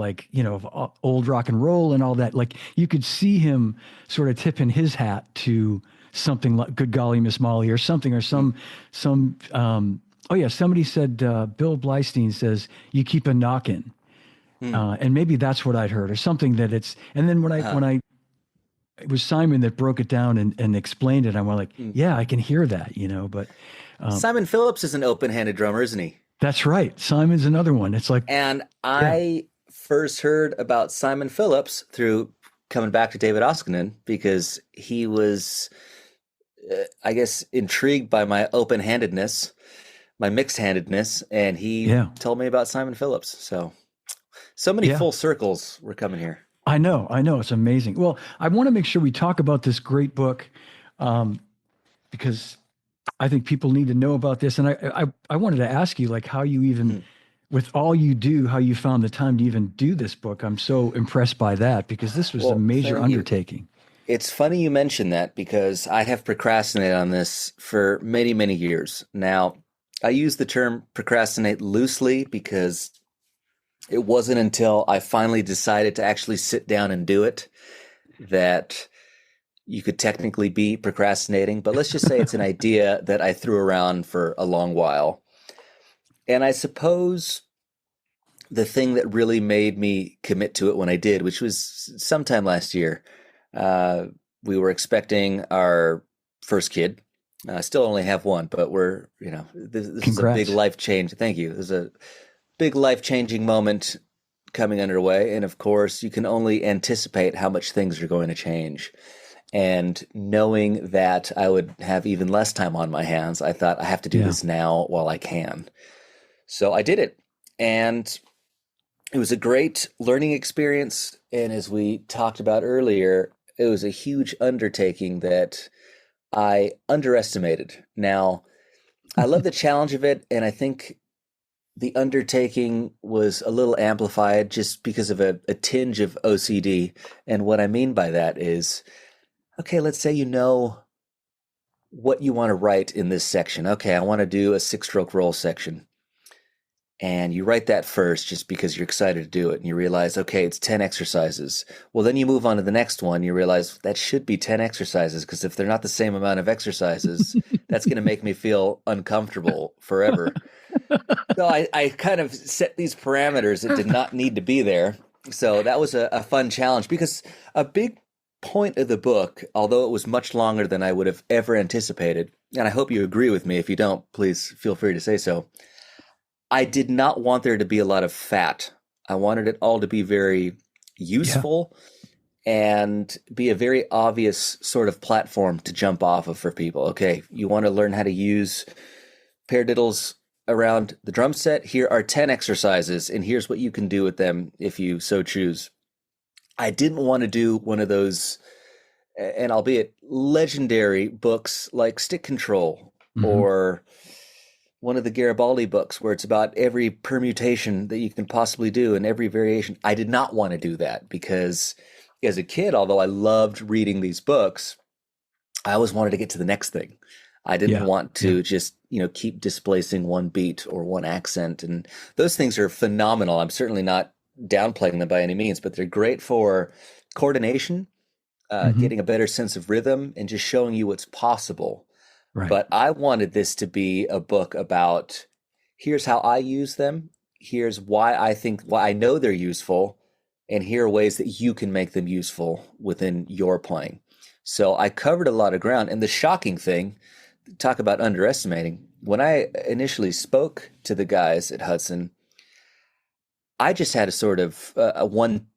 of old rock and roll and all that. Like you could see him sort of tipping his hat to something like Good Golly Miss Molly or something or Mm, some oh yeah, somebody said Bill Blystein says you keep a knocking. mm, And maybe that's what I'd heard or something that it's, and then uh-huh, it was Simon that broke it down and explained it. I'm like, mm. yeah, I can hear that, but um, Simon Phillips is an open-handed drummer, isn't he? that's right. Simon's another one. It's like, And yeah, I first heard about Simon Phillips through coming back to David Oskinen because he was, I guess, intrigued by my open-handedness, my mixed-handedness, and he yeah, told me about Simon Phillips. So many yeah. full circles were coming here. I know. I know. It's amazing. Well, I want to make sure we talk about this great book um, because I think people need to know about this. And I wanted to ask you, like, how you even, Hmm. with all you do, how you found the time to even do this book. I'm so impressed by that because this was a Well, major thank you. undertaking. It's funny you mention that because I have procrastinated on this for many, many years. Now, I use the term procrastinate loosely because it wasn't until I finally decided to actually sit down and do it that you could technically be procrastinating. But let's just say it's an idea that I threw around for a long while. And I suppose the thing that really made me commit to it when I did, which was sometime last year, uh, we were expecting our first kid. Still only have one, but this is a big Congrats. life change. Thank you. There's a big life changing moment coming underway. And of course, you can only anticipate how much things are going to change. And knowing that I would have even less time on my hands, I thought I have to do Yeah. this now while I can. So I did it. And it was a great learning experience. And as we talked about earlier, it was a huge undertaking that I underestimated. Now, I love the challenge of it. And I think the undertaking was a little amplified just because of a tinge of OCD. And what I mean by that is, okay, let's say you know what you want to write in this section. Okay, I want to do a 6-stroke roll section. And you write that first just because you're excited to do it. And you realize, okay, it's 10 exercises. Well, then you move on to the next one. You realize that should be 10 exercises because if they're not the same amount of exercises, that's going to make me feel uncomfortable forever. So I kind of set these parameters that did not need to be there. So that was a fun challenge because a big point of the book, although it was much longer than I would have ever anticipated, and I hope you agree with me. If you don't, please feel free to say so. I did not want there to be a lot of fat. I wanted it all to be very Yeah. useful and be a very obvious sort of platform to jump off of for people. Okay, you want to learn how to use paradiddles around the drum set? Here are 10 exercises, and here's what you can do with them if you so choose. I didn't want to do one of those, and albeit legendary books like Stick Control Hmm. or one of the Garibaldi books where it's about every permutation that you can possibly do and every variation. I did not want to do that because as a kid, although I loved reading these books, I always wanted to get to the next thing. I didn't Yeah. want Yeah. to just, keep displacing one beat or one accent. And those things are phenomenal. I'm certainly not downplaying them by any means, but they're great for coordination, Hmm. getting a better sense of rhythm, and just showing you what's possible. Right. But I wanted this to be a book about here's how I use them, here's why I know they're useful, and here are ways that you can make them useful within your playing. So I covered a lot of ground. And the shocking thing, talk about underestimating, when I initially spoke to the guys at Hudson, I just had a sort of a one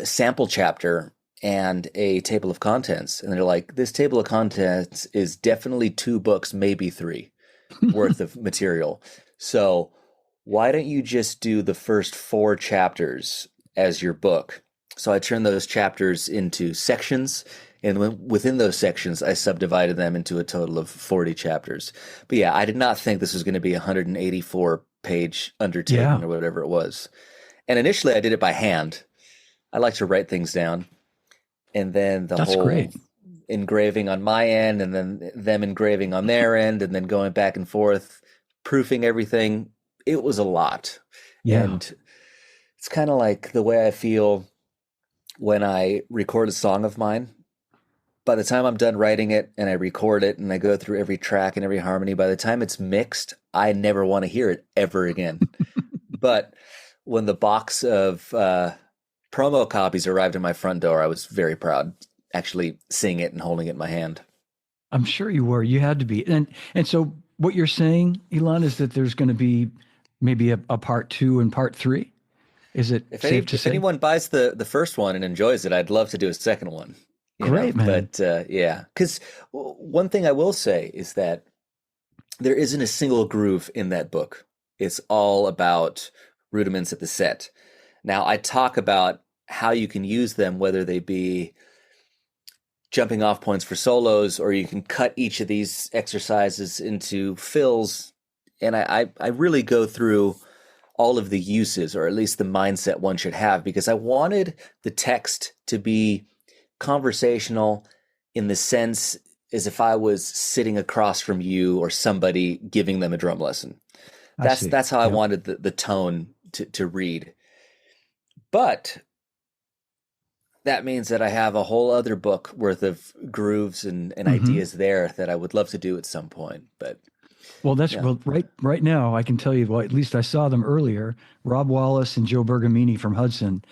sample chapter and a table of contents. And they're like, this table of contents is definitely 2 books, maybe 3 worth of material. So why don't you just do the first 4 chapters as your book? So I turned those chapters into sections. And within those sections, I subdivided them into a total of 40 chapters. But yeah, I did not think this was going to be a 184-page undertaking Yeah. or whatever it was. And initially, I did it by hand. I like to write things down, and then the That's whole great. engraving on my end, and then them engraving on their end, and then going back and forth, proofing everything. It was a lot. Yeah. And it's kind of like the way I feel when I record a song of mine. By the time I'm done writing it and I record it and I go through every track and every harmony, by the time it's mixed, I never want to hear it ever again. But when the box of promo copies arrived at my front door, I was very proud, actually seeing it and holding it in my hand. I'm sure you were. You had to be. And so what you're saying, Elon, is that there's going to be maybe a part two and part three? Is it safe to If say? anyone buys the first one and enjoys it, I'd love to do a second one. Great, man. But yeah, because one thing I will say is that there isn't a single groove in that book. It's all about rudiments at the set. Now, I talk about how you can use them, whether they be jumping off points for solos, or you can cut each of these exercises into fills. And I really go through all of the uses, or at least the mindset one should have, because I wanted the text to be conversational in the sense as if I was sitting across from you or somebody giving them a drum lesson. I see. That's how I Yep. wanted the tone to read. But that means that I have a whole other book worth of grooves and Hmm. ideas there that I would love to do at some point. But Well, that's Yeah. well, right now I can tell you, well, at least I saw them earlier. Rob Wallace and Joe Bergamini from Hudson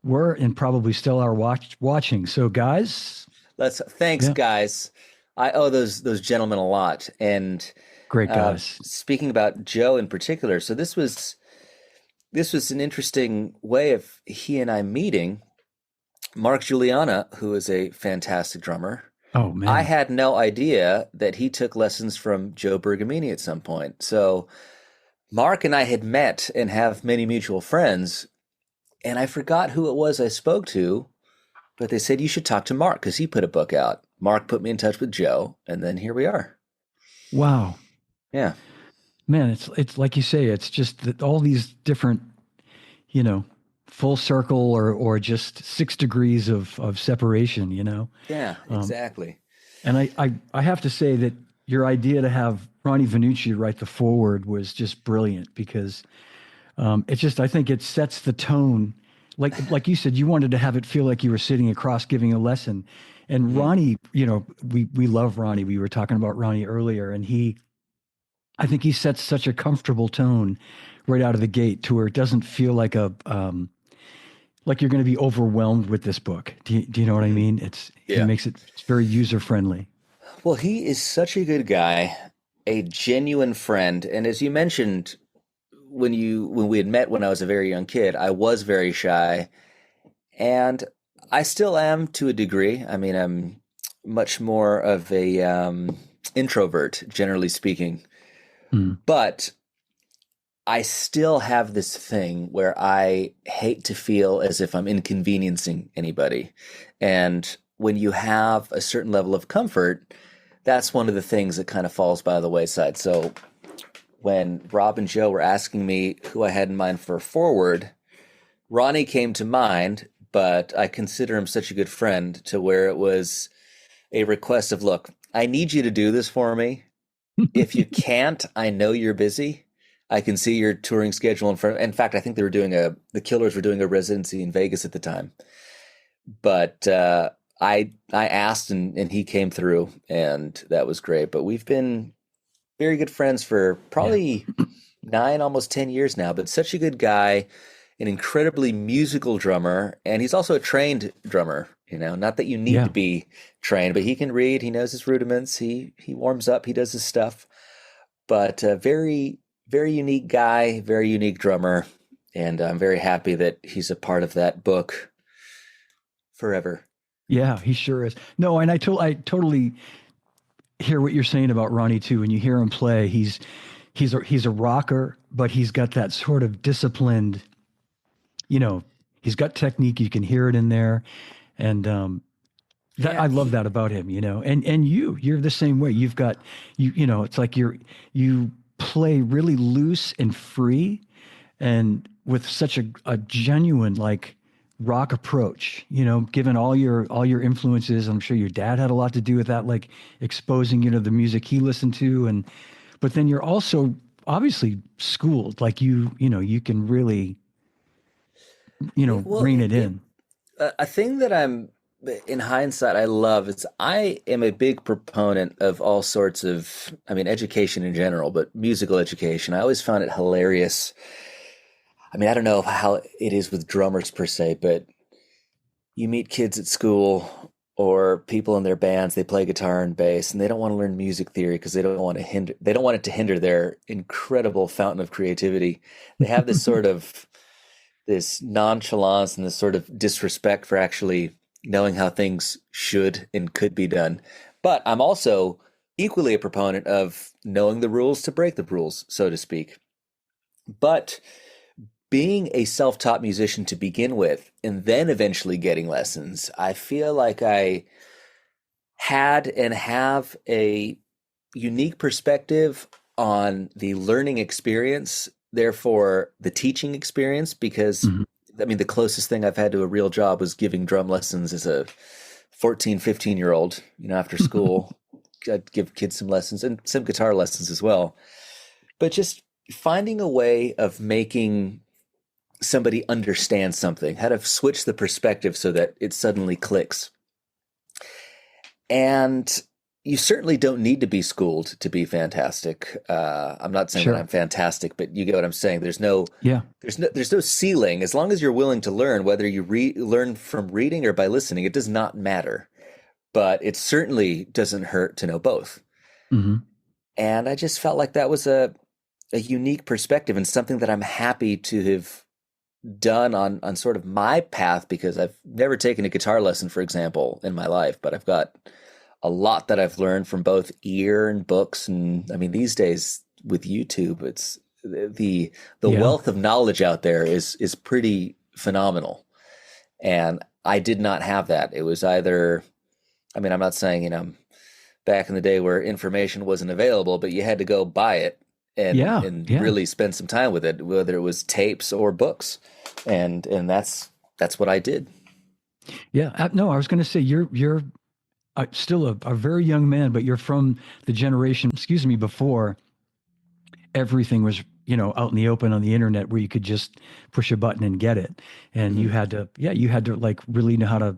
were and probably still are watching. So guys, Thanks, yeah, guys. I owe those gentlemen a lot. And great guys. speaking about Joe in particular, so this was an interesting way of he and I meeting. Mark Juliana, who is a fantastic drummer, Oh I man. had no idea that he took lessons from Joe Bergamini at some point. So Mark and I had met and have many mutual friends, and I forgot who it was I spoke to, but they said you should talk to Mark because he put a book out. Mark put me in touch with Joe, and then here we are. Wow. Yeah. Man, it's like you say, it's just that all these different, you know, full circle or just 6 degrees of separation, you know. Yeah, Um, exactly. and I have to say that your idea to have Ronnie Vanucci write the foreword was just brilliant because it's just I think it sets the tone. Like you said, you wanted to have it feel like you were sitting across giving a lesson. And Hmm. Ronnie, you know, we love Ronnie. We were talking about Ronnie earlier, and I think he sets such a comfortable tone right out of the gate to where it doesn't feel like a like you're going to be overwhelmed with this book. Do you know what I Hmm. mean? He Yeah. makes it's very user friendly. Well, he is such a good guy, a genuine friend, and as you mentioned when we had met when I was a very young kid, I was very shy, and I still am to a degree. I mean, I'm much more of a introvert, generally speaking, Hmm. but I still have this thing where I hate to feel as if I'm inconveniencing anybody. And when you have a certain level of comfort, that's one of the things that kind of falls by the wayside. So when Rob and Joe were asking me who I had in mind for a forward, Ronnie came to mind, but I consider him such a good friend to where it was a request of, look, I need you to do this for me. If you can't, I know you're busy. I can see your touring schedule in front. In fact, I think the Killers were doing a residency in Vegas at the time. But I asked and he came through, and that was great. But we've been very good friends for Yeah. probably 9, almost 10 years now. But such a good guy, an incredibly musical drummer, and he's also a trained drummer. You know, not that you need Yeah. to be trained, but he can read. He knows his rudiments. He warms up. He does his stuff. But a very unique guy, very unique drummer, and I'm very happy that he's a part of that book forever. Yeah, he sure is. No, and I totally hear what you're saying about Ronnie too. When you hear him play, he's a rocker, but he's got that sort of disciplined, you know, he's got technique. You can hear it in there. And that Yeah, I love that about him, you know. And you're the same way. You've got you know, it's like you play really loose and free and with such a genuine like rock approach, you know, given all your influences. I'm sure your dad had a lot to do with that, like exposing you to the music he listened to. And but then you're also obviously schooled, like you know, you can really, you yeah. know, Well, rein it in. a thing that I'm in hindsight I love is I am a big proponent of all sorts of, I mean, education in general, but musical education. I always found it hilarious. I mean, I don't know how it is with drummers per se, but you meet kids at school or people in their bands, they play guitar and bass and they don't want to learn music theory because they don't want it to hinder their incredible fountain of creativity. They have this nonchalance and this sort of disrespect for actually knowing how things should and could be done. But I'm also equally a proponent of knowing the rules to break the rules, so to speak. But being a self-taught musician to begin with and then eventually getting lessons, I feel like I had and have a unique perspective on the learning experience, therefore the teaching experience, because Mhm. I mean, the closest thing I've had to a real job was giving drum lessons as a 14, 15 year old, you know, after school. I'd give kids some lessons and some guitar lessons as well. But just finding a way of making somebody understand something, how to switch the perspective so that it suddenly clicks. And you certainly don't need to be schooled to be fantastic. I'm not saying that Sure. I'm fantastic, but you get what I'm saying. Yeah. There's no ceiling as long as you're willing to learn. Whether you learn from reading or by listening, it does not matter. But it certainly doesn't hurt to know both. Hmm. And I just felt like that was a unique perspective and something that I'm happy to have done on sort of my path because I've never taken a guitar lesson, for example, in my life, but I've got a lot that I've learned from both ear and books. And I mean, these days with YouTube, it's the Yeah. wealth of knowledge out there is pretty phenomenal. And I did not have that. It was either, I mean, I'm not saying, back in the day where information wasn't available, but you had to go buy it Yeah. and Yeah. really spend some time with it, whether it was tapes or books. And that's what I did. Yeah. No, I was going to say you're still a very young man, but you're from the generation, excuse me, before everything was, out in the open on the internet where you could just push a button and get it. And Hmm. you had to like really know how to,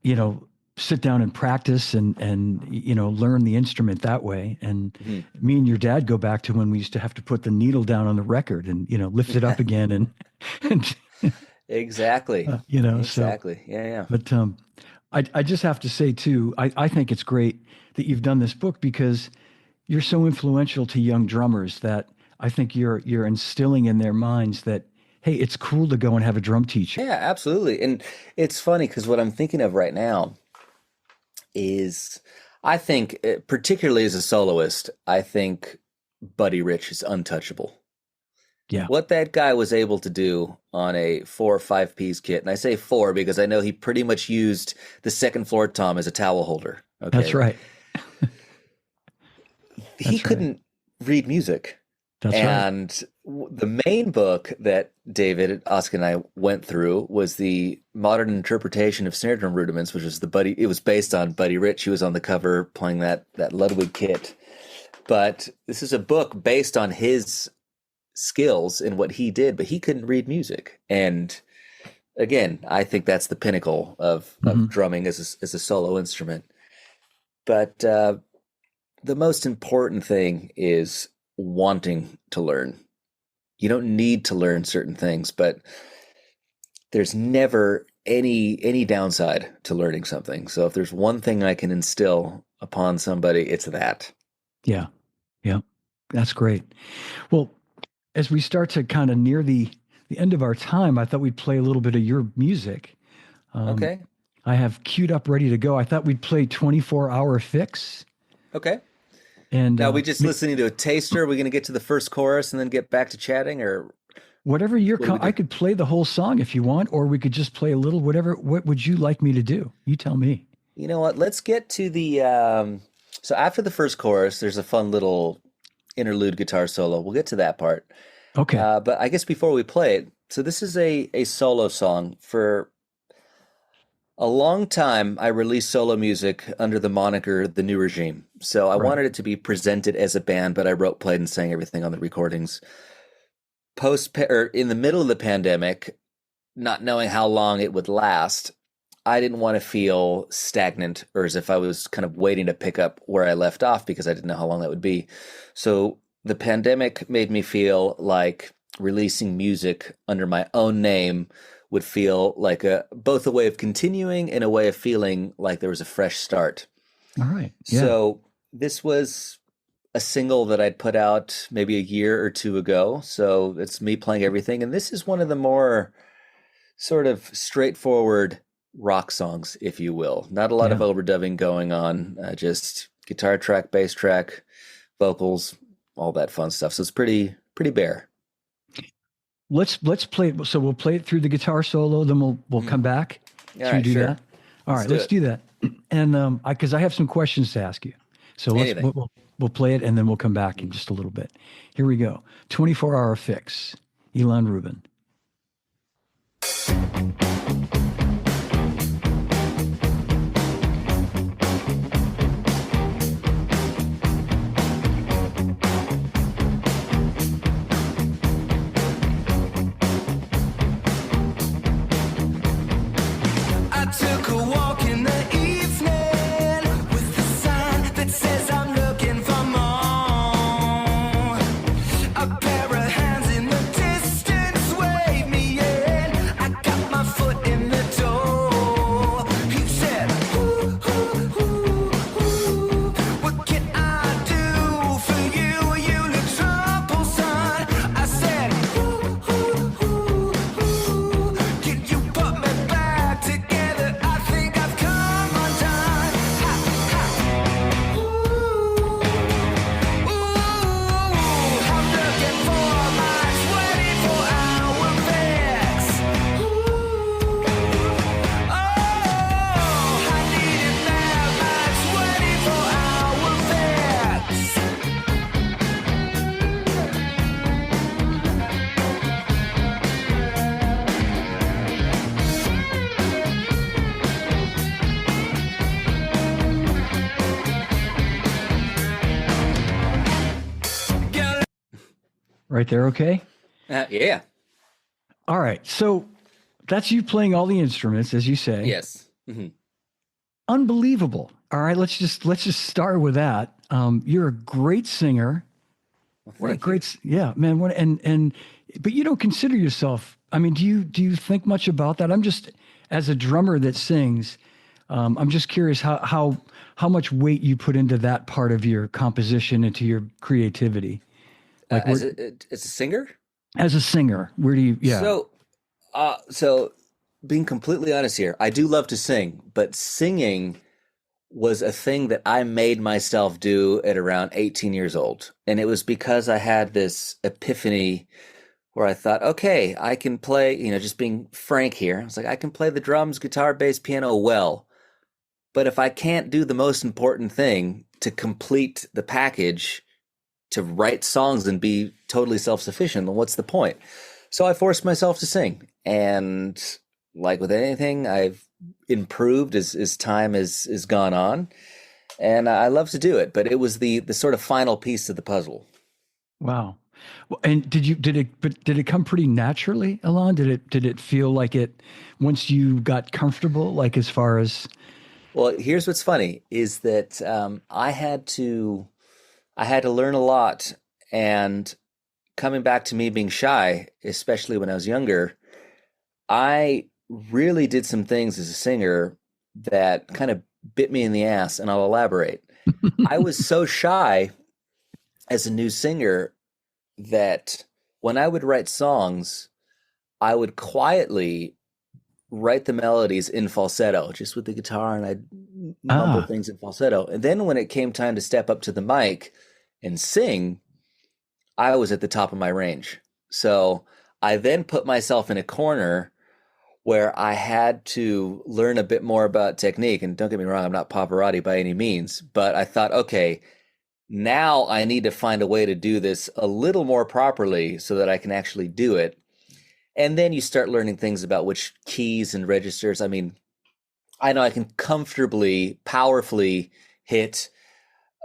you know, sit down and practice and learn the instrument that way. And Hmm. me and your dad go back to when we used to have to put the needle down on the record and, lift it up again and Exactly. so, Exactly. Yeah, yeah. but I just have to say too, I think it's great that you've done this book because you're so influential to young drummers that I think you're instilling in their minds that, hey, it's cool to go and have a drum teacher. Yeah, absolutely. And it's funny because what I'm thinking of right now is I think, particularly as a soloist, I think Buddy Rich is untouchable. Yeah, What that guy was able to do on a 4 or 5 piece kit, and I say four because I know he pretty much used the second floor tom as a towel holder. that's Okay. right. He That's right. couldn't read music. That's right. And the main book that David, Oscar, and I went through was the modern interpretation of snare drum rudiments, which was it was based on Buddy Rich. He was on the cover playing that Ludwig kit. But this is a book based on his skills and what he did, but he couldn't read music. And again, I think that's the pinnacle of Hmm. drumming as a solo instrument. But the most important thing is wanting to learn. You don't need to learn certain things, but there's never any downside to learning something. So if there's one thing I can instill upon somebody, it's that. Yeah, yeah, that's great. Well, as we start to kind of near the end of our time, I thought we'd play a little bit of your music. Um, Okay. I have queued up ready to go. I thought we'd play 24-hour fix. Okay. And Now we just listening to a taster. Are we going to get to the first chorus and then get back to chatting, or whatever what do we I do? could play the whole song if you want, or we could just play a little, whatever. What would you like me to do? You tell me. You know what? Let's get to the. So after the first chorus, there's a fun little interlude guitar solo. We'll get to that part. Okay. But I guess before we play it, so this is a solo song. For a long time, I released solo music under the moniker The New Regime. So I Right. wanted it to be presented as a band, but I wrote, played, and sang everything on the recordings. Or in the middle of the pandemic, not knowing how long it would last, I didn't want to feel stagnant or as if I was kind of waiting to pick up where I left off because I didn't know how long that would be. So the pandemic made me feel like releasing music under my own name would feel like both a way of continuing and a way of feeling like there was a fresh start. All right. Yeah. So this was a single that I'd put out maybe a year or two ago. So it's me playing everything. And this is one of the more sort of straightforward rock songs, if you will. Not a lot of Yeah. overdubbing going on, just guitar track, bass track, vocals, all that fun stuff. So it's pretty bare. Let's play it. So we'll play it through the guitar solo, then we'll Mhm. come back. All Should we right, do sure. that? All Let's right, do let's it. do that. And because I have some questions to ask you. So Anything. we'll play it and then we'll come back in just a little bit. Here we go. 24-hour fix. Ilan Rubin. I took a walk in the evening with the sun Right there, okay? Yeah. All right. So that's you playing all the instruments, as you say. Yes. Hmm. Unbelievable. All right, let's just start with that. You're a great singer. Well, What a thank you. yeah, man. What and but you don't consider yourself. I mean, do you think much about that? I'm just as a drummer that sings. I'm just curious how much weight you put into that part of your composition, into your creativity. Like where As a singer. as a singer, where do you? Yeah. So, so being completely honest here, I do love to sing, but singing was a thing that I made myself do at around 18 years old. And it was because I had this epiphany where I thought, okay, I can play, just being frank here. I was like, I can play the drums, guitar, bass, piano well. But if I can't do the most important thing to complete the package, to write songs and be totally self sufficient, then what's the point? So I forced myself to sing. And like with anything, I've improved as time has gone on. And I love to do it, but it was the sort of final piece of the puzzle. Wow. Well, and did it come pretty naturally, Alon? Did it feel like it once you got comfortable, like as far as Well, here's what's funny is that I had to learn a lot, and coming back to me being shy, especially when I was younger, I really did some things as a singer that kind of bit me in the ass, and I'll elaborate. I was so shy as a new singer that when I would write songs, I would quietly write the melodies in falsetto, just with the guitar, and I'd mumble ah, things in falsetto. And then when it came time to step up to the mic and sing, I was at the top of my range. So I then put myself in a corner where I had to learn a bit more about technique. And don't get me wrong, I'm not Pavarotti by any means, but I thought, okay, now I need to find a way to do this a little more properly so that I can actually do it. And then you start learning things about which keys and registers. I mean, I know I can comfortably, powerfully hit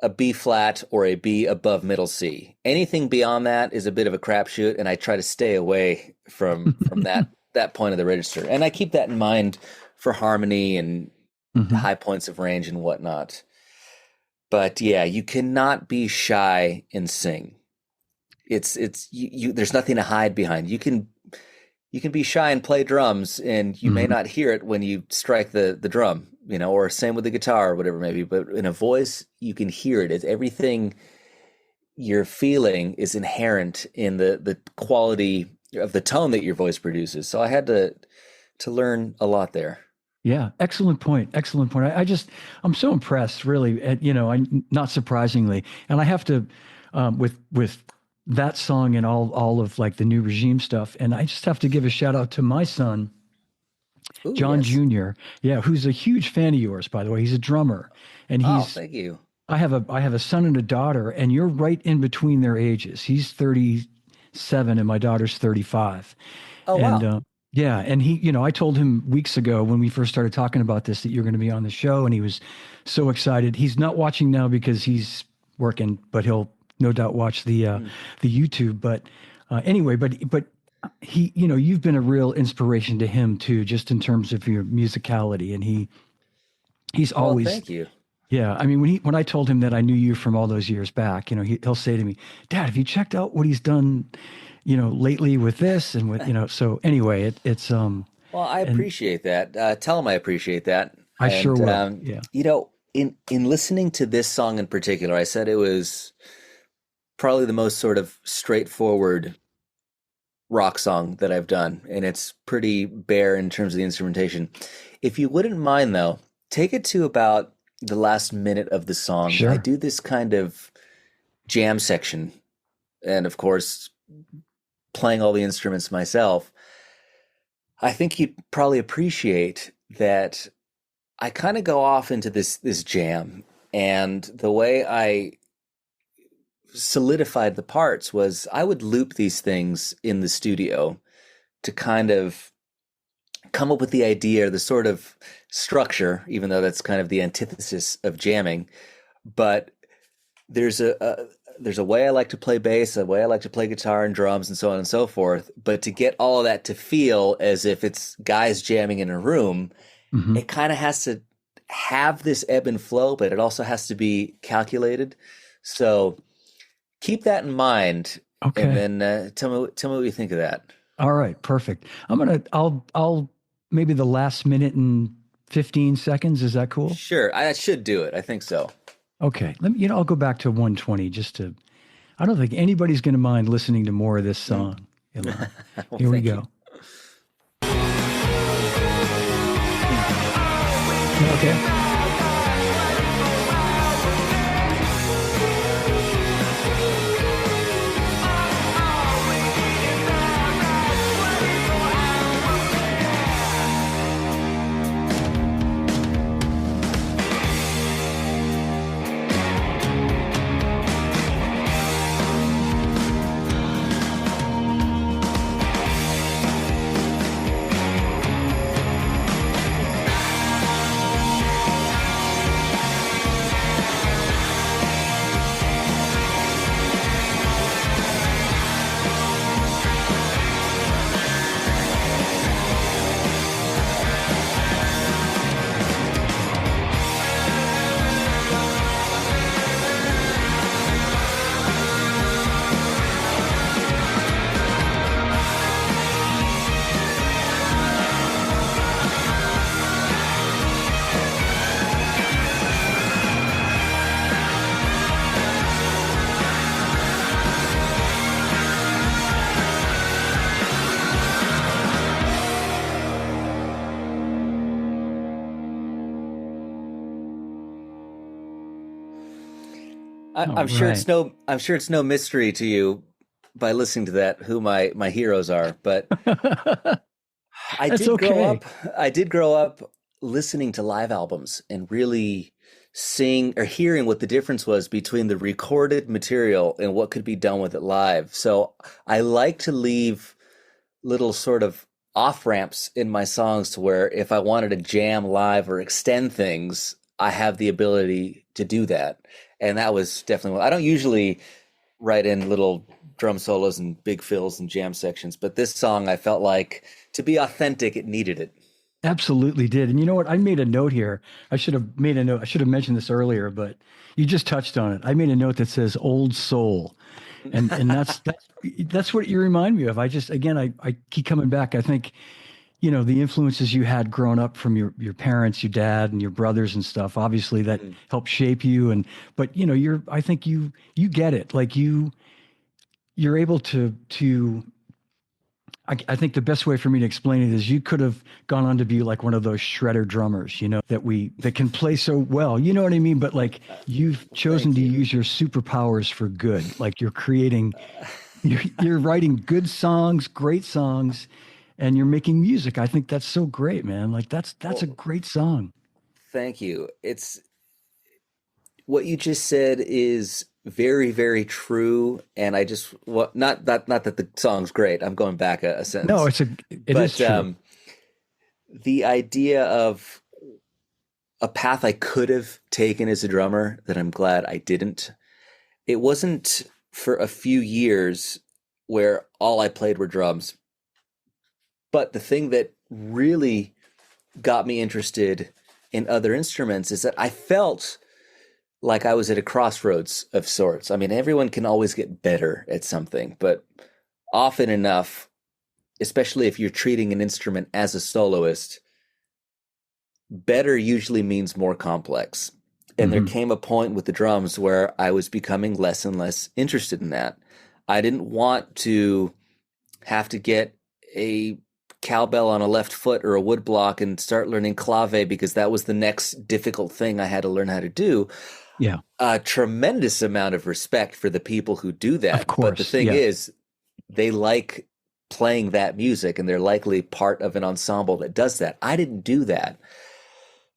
a B flat or a B above middle C. Anything beyond that is a bit of a crapshoot, and I try to stay away from that point of the register. And I keep that in mind for harmony and hmm. high points of range and whatnot. But yeah, you cannot be shy and sing. It's you there's nothing to hide behind. You can be shy and play drums, and you may Hmm. not hear it when you strike the drum, or same with the guitar or whatever it may be. But in a voice, you can hear it. It's everything you're feeling is inherent in the quality of the tone that your voice produces. So I had to learn a lot there. Yeah, excellent point. Excellent point. I'm so impressed, really. Not surprisingly, and I have to, with that song and all of like the new regime stuff, and I just have to give a shout out to my son, Ooh, John yes. Jr. Yeah, who's a huge fan of yours, by the way. He's a drummer, and Oh, he's thank you. I have a son and a daughter, and you're right in between their ages. He's 37 and my daughter's 35. Oh, And wow. yeah, and I told him weeks ago when we first started talking about this that you're going to be on the show, and he was so excited. He's not watching now because he's working, but he'll no doubt watch Mm. the YouTube. But anyway, but you've been a real inspiration to him too, just in terms of your musicality, and he's Well, always thank you. yeah. I mean, when I told him that I knew you from all those years back, he'll say to me, "Dad, have you checked out what he's done, lately with this and with, so anyway, it's Well, I and appreciate that. Tell him I appreciate that. I sure And will. Yeah. in listening to this song in particular, I said it was probably the most sort of straightforward rock song that I've done, and it's pretty bare in terms of the instrumentation. If you wouldn't mind, though, take it to about the last minute of the song. I Sure. do this kind of jam section, and of course, playing all the instruments myself. I think you'd probably appreciate that I kind of go off into this jam, and the way I solidified the parts was I would loop these things in the studio to kind of come up with the idea, the sort of structure, even though that's kind of the antithesis of jamming. But there's there's a way I like to play bass, a way I like to play guitar and drums and so on and so forth. But to get all of that to feel as if it's guys jamming in a room, Hmm. it kind of has to have this ebb and flow, but it also has to be calculated. So keep that in mind, and Okay. then tell me what you think of that. All right. Perfect. I'll maybe the last minute and 15 seconds. Is that cool? Sure, I should do it. I think so. Okay. I'll go back to 120 just to, I don't think anybody's going to mind listening to more of this song, Ilan. Well, Here we thank you. go. Okay. All I'm sure right. it's no mystery to you by listening to that who my heroes are. But I That's did grow okay. up. I did grow up listening to live albums and really seeing or hearing what the difference was between the recorded material and what could be done with it live. So I like to leave little sort of off ramps in my songs to where if I wanted to jam live or extend things, I have the ability to do that. And that was definitely I don't usually write in little drum solos and big fills and jam sections, but this song I felt like to be authentic, it needed it. Absolutely did. And you know what? I made a note here. I should have made a note. I should have mentioned this earlier, but you just touched on it. I made a note that says old soul. And that's what you remind me of. I just again I keep coming back. I think, the influences you had growing up from your parents, your dad and your brothers and stuff, obviously that Mhm. helped shape you. And but I think you get it. Like you're able to I think the best way for me to explain it is you could have gone on to be like one of those shredder drummers, that can play so well. You know what I mean? But like you've chosen Thank to you. use your superpowers for good. Like you're writing good songs, great songs, and you're making music. I think that's so great, man. Like that's a Well, great song. thank you. It's what you just said is very, very true. And I just what not that the song's great. I'm going back a No, sentence, it is but true. the idea of a path I could have taken as a drummer that I'm glad I didn't. It wasn't for a few years where all I played were drums, but the thing that really got me interested in other instruments is that I felt like I was at a crossroads of sorts. I mean, everyone can always get better at something, but often enough, especially if you're treating an instrument as a soloist, better usually means more complex. And there Hmm. came a point with the drums where I was becoming less and less interested in that. I didn't want to have to get a cowbell on a left foot or a wood block and start learning clave because that was the next difficult thing I had to learn how to do. Yeah, A tremendous amount of respect for the people who do of that. But the course. thing Yeah. is, they like playing that music and they're likely part of an ensemble that does that. I didn't do that.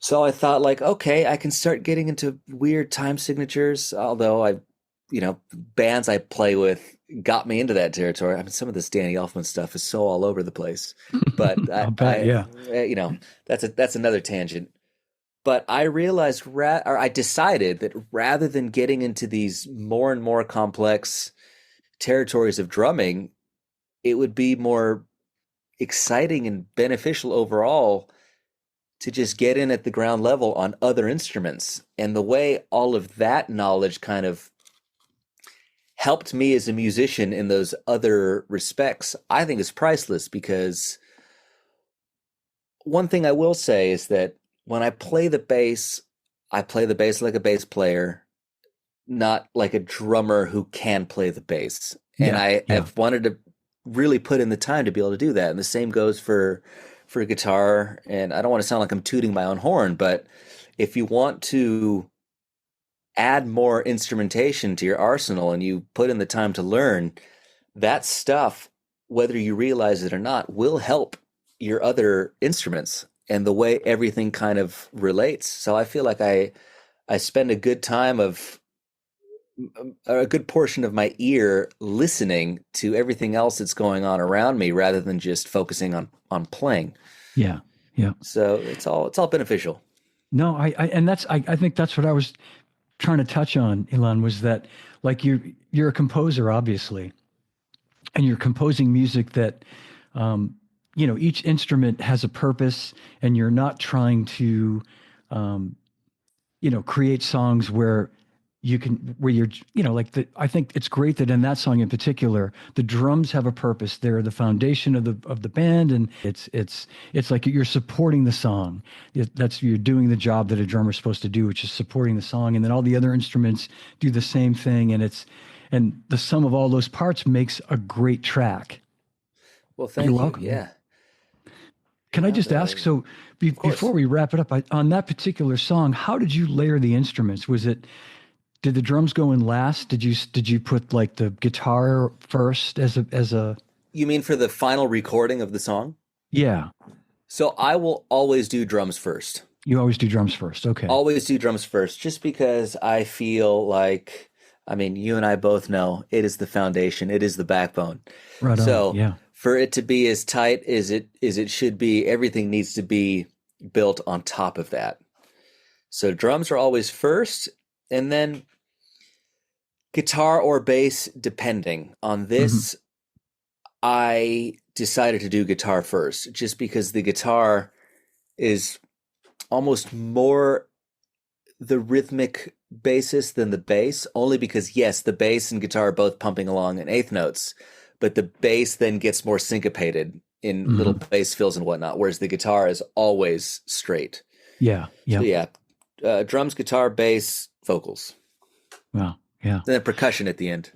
So I thought like, okay, I can start getting into weird time signatures, although bands I play with got me into that territory. I mean, some of this Danny Elfman stuff is so all over the place, but I'll bet. Yeah. that's another tangent. But I realized, or I decided that rather than getting into these more and more complex territories of drumming, it would be more exciting and beneficial overall to just get in at the ground level on other instruments. And the way all of that knowledge kind of helped me as a musician in those other respects, I think is priceless. Because one thing I will say is that when I play the bass like a bass player, not like a drummer who can play the bass. And Yeah, I yeah, have wanted to really put in the time to be able to do that. And the same goes for guitar. And I don't want to sound like I'm tooting my own horn, but if you want to add more instrumentation to your arsenal and you put in the time to learn, that stuff, whether you realize it or not, will help your other instruments and the way everything kind of relates. So I feel like I spend a good portion of my ear listening to everything else that's going on around me rather than just focusing on playing. yeah, yeah. So it's all beneficial. No, and I think that's what I was trying to touch on, Ilan, was that like you're a composer, obviously, and you're composing music that each instrument has a purpose, and you're not trying to um, create songs where you're like I think it's great that in that song in particular the drums have a purpose. They're the foundation of the band, and it's like you're supporting the song. You're doing the job that a drummer's supposed to do, which is supporting the song, and then all the other instruments do the same thing, and the sum of all those parts makes a great track. Well, You're thank you. welcome. Yeah. Can I Yeah, just ask, so of before course. we wrap it up, on that particular song, how did you layer the instruments? Did the drums go in last? Did you put like the guitar first as a You mean for the final recording of the song? yeah, So I will always do drums first. you always do drums first. Okay. Always do drums first, just because I feel like, I mean, you and I both know it is the foundation, it is the backbone. Right on. So Yeah. for it to be as tight as it should be, everything needs to be built on top of that. So drums are always first, and then guitar or bass, depending. On Hmm. this, I decided to do guitar first, just because the guitar is almost more the rhythmic basis than the bass, only because, yes, the bass and guitar are both pumping along in eighth notes, but the bass then gets more syncopated in little Hmm. bass fills and whatnot, whereas the guitar is always straight. Yeah. So, Yeah. yeah, drums, guitar, bass, vocals, Wow. Yeah. and then percussion at the end.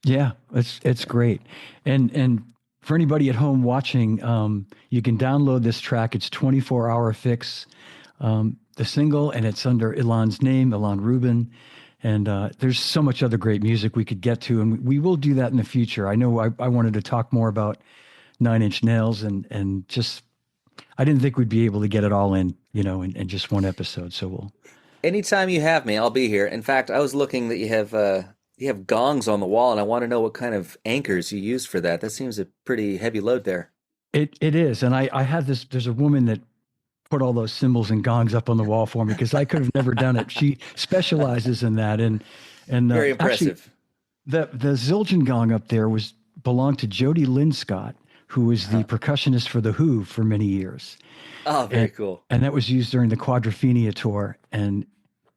Yeah. It's great. And for anybody at home watching, you can download this track. It's 24-hour fix, the single, and it's under Ilan's name, Ilan Rubin. And there's so much other great music we could get to, and we will do that in the future. I know I wanted to talk more about Nine Inch Nails, and just I didn't think we'd be able to get it all in just one episode. So we'll. Anytime you have me, I'll be here. In fact, I was looking that you have gongs on the wall, and I want to know what kind of anchors you use for that. That seems a pretty heavy load there. It is, and I had this. There's a woman that put all those cymbals and gongs up on the wall for me because I could have never done it. She specializes in that, and Very actually impressive. the Zildjian gong up there was belonged to Jody Lynn Scott, who was the Huh. percussionist for the Who for many years, Oh, very and cool. and that was used during the Quadrophenia tour, and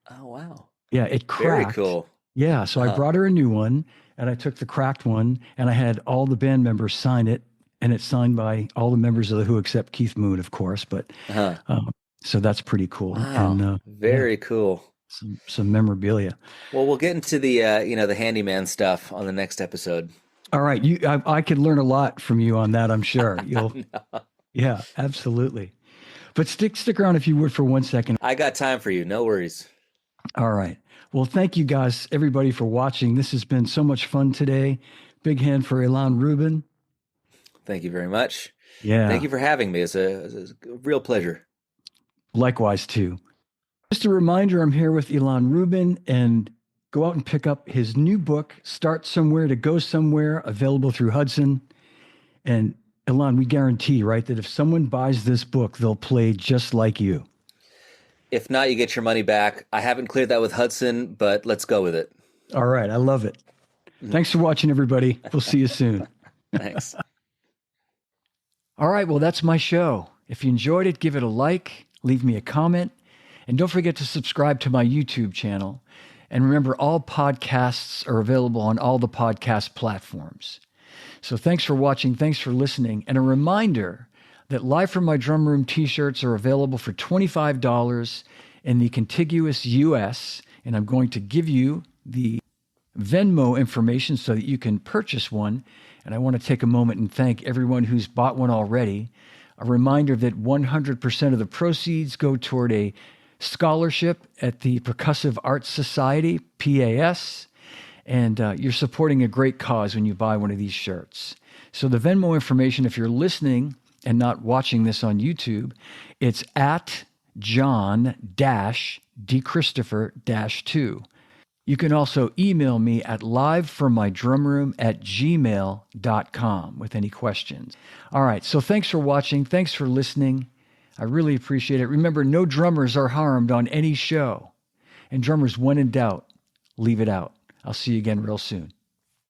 Oh, wow. yeah, it Very cracked. cool. Yeah, so I Uh-huh. brought her a new one, and I took the cracked one, and I had all the band members sign it, and it's signed by all the members of the Who except Keith Moon, of course. But Uh-huh. so that's pretty cool, and Wow. yeah, Very cool. some memorabilia. Well, we'll get into the the handyman stuff on the next episode. All right, I could learn a lot from you on that. I'm sure you'll. Yeah, absolutely. But stick around if you would for 1 second. I got time for you. No worries. All right. Well, thank you guys, everybody, for watching. This has been so much fun today. Big hand for Ilan Rubin. Thank you very much. Thank Yeah, you for having me. It's a real pleasure. likewise too. Just a reminder, I'm here with Ilan Rubin, and go out and pick up his new book, Start Somewhere to Go Somewhere, available through Hudson. And Ilan, we guarantee, right, that if someone buys this book, they'll play just like you. If not, you get your money back. I haven't cleared that with Hudson, but let's go with it. All right. I love it. Thanks for watching, everybody. We'll see you soon. Thanks. All right. Well, that's my show. If you enjoyed it, give it a like, leave me a comment, and don't forget to subscribe to my YouTube channel. And remember, all podcasts are available on all the podcast platforms. So thanks for watching. Thanks for listening. And a reminder that Live from My Drum Room t-shirts are available for $25 in the contiguous U.S. And I'm going to give you the Venmo information so that you can purchase one. And I want to take a moment and thank everyone who's bought one already. A reminder that 100% of the proceeds go toward a scholarship at the Percussive Arts Society, PAS, and you're supporting a great cause when you buy one of these shirts. So the Venmo information, if you're listening and not watching this on YouTube, it's at John-DChristopher-2. You can also email me at livefrommydrumroom@gmail.com with any questions. All right, so thanks for watching. Thanks for listening. I really appreciate it. Remember, no drummers are harmed on any show. And drummers, when in doubt, leave it out. I'll see you again real soon.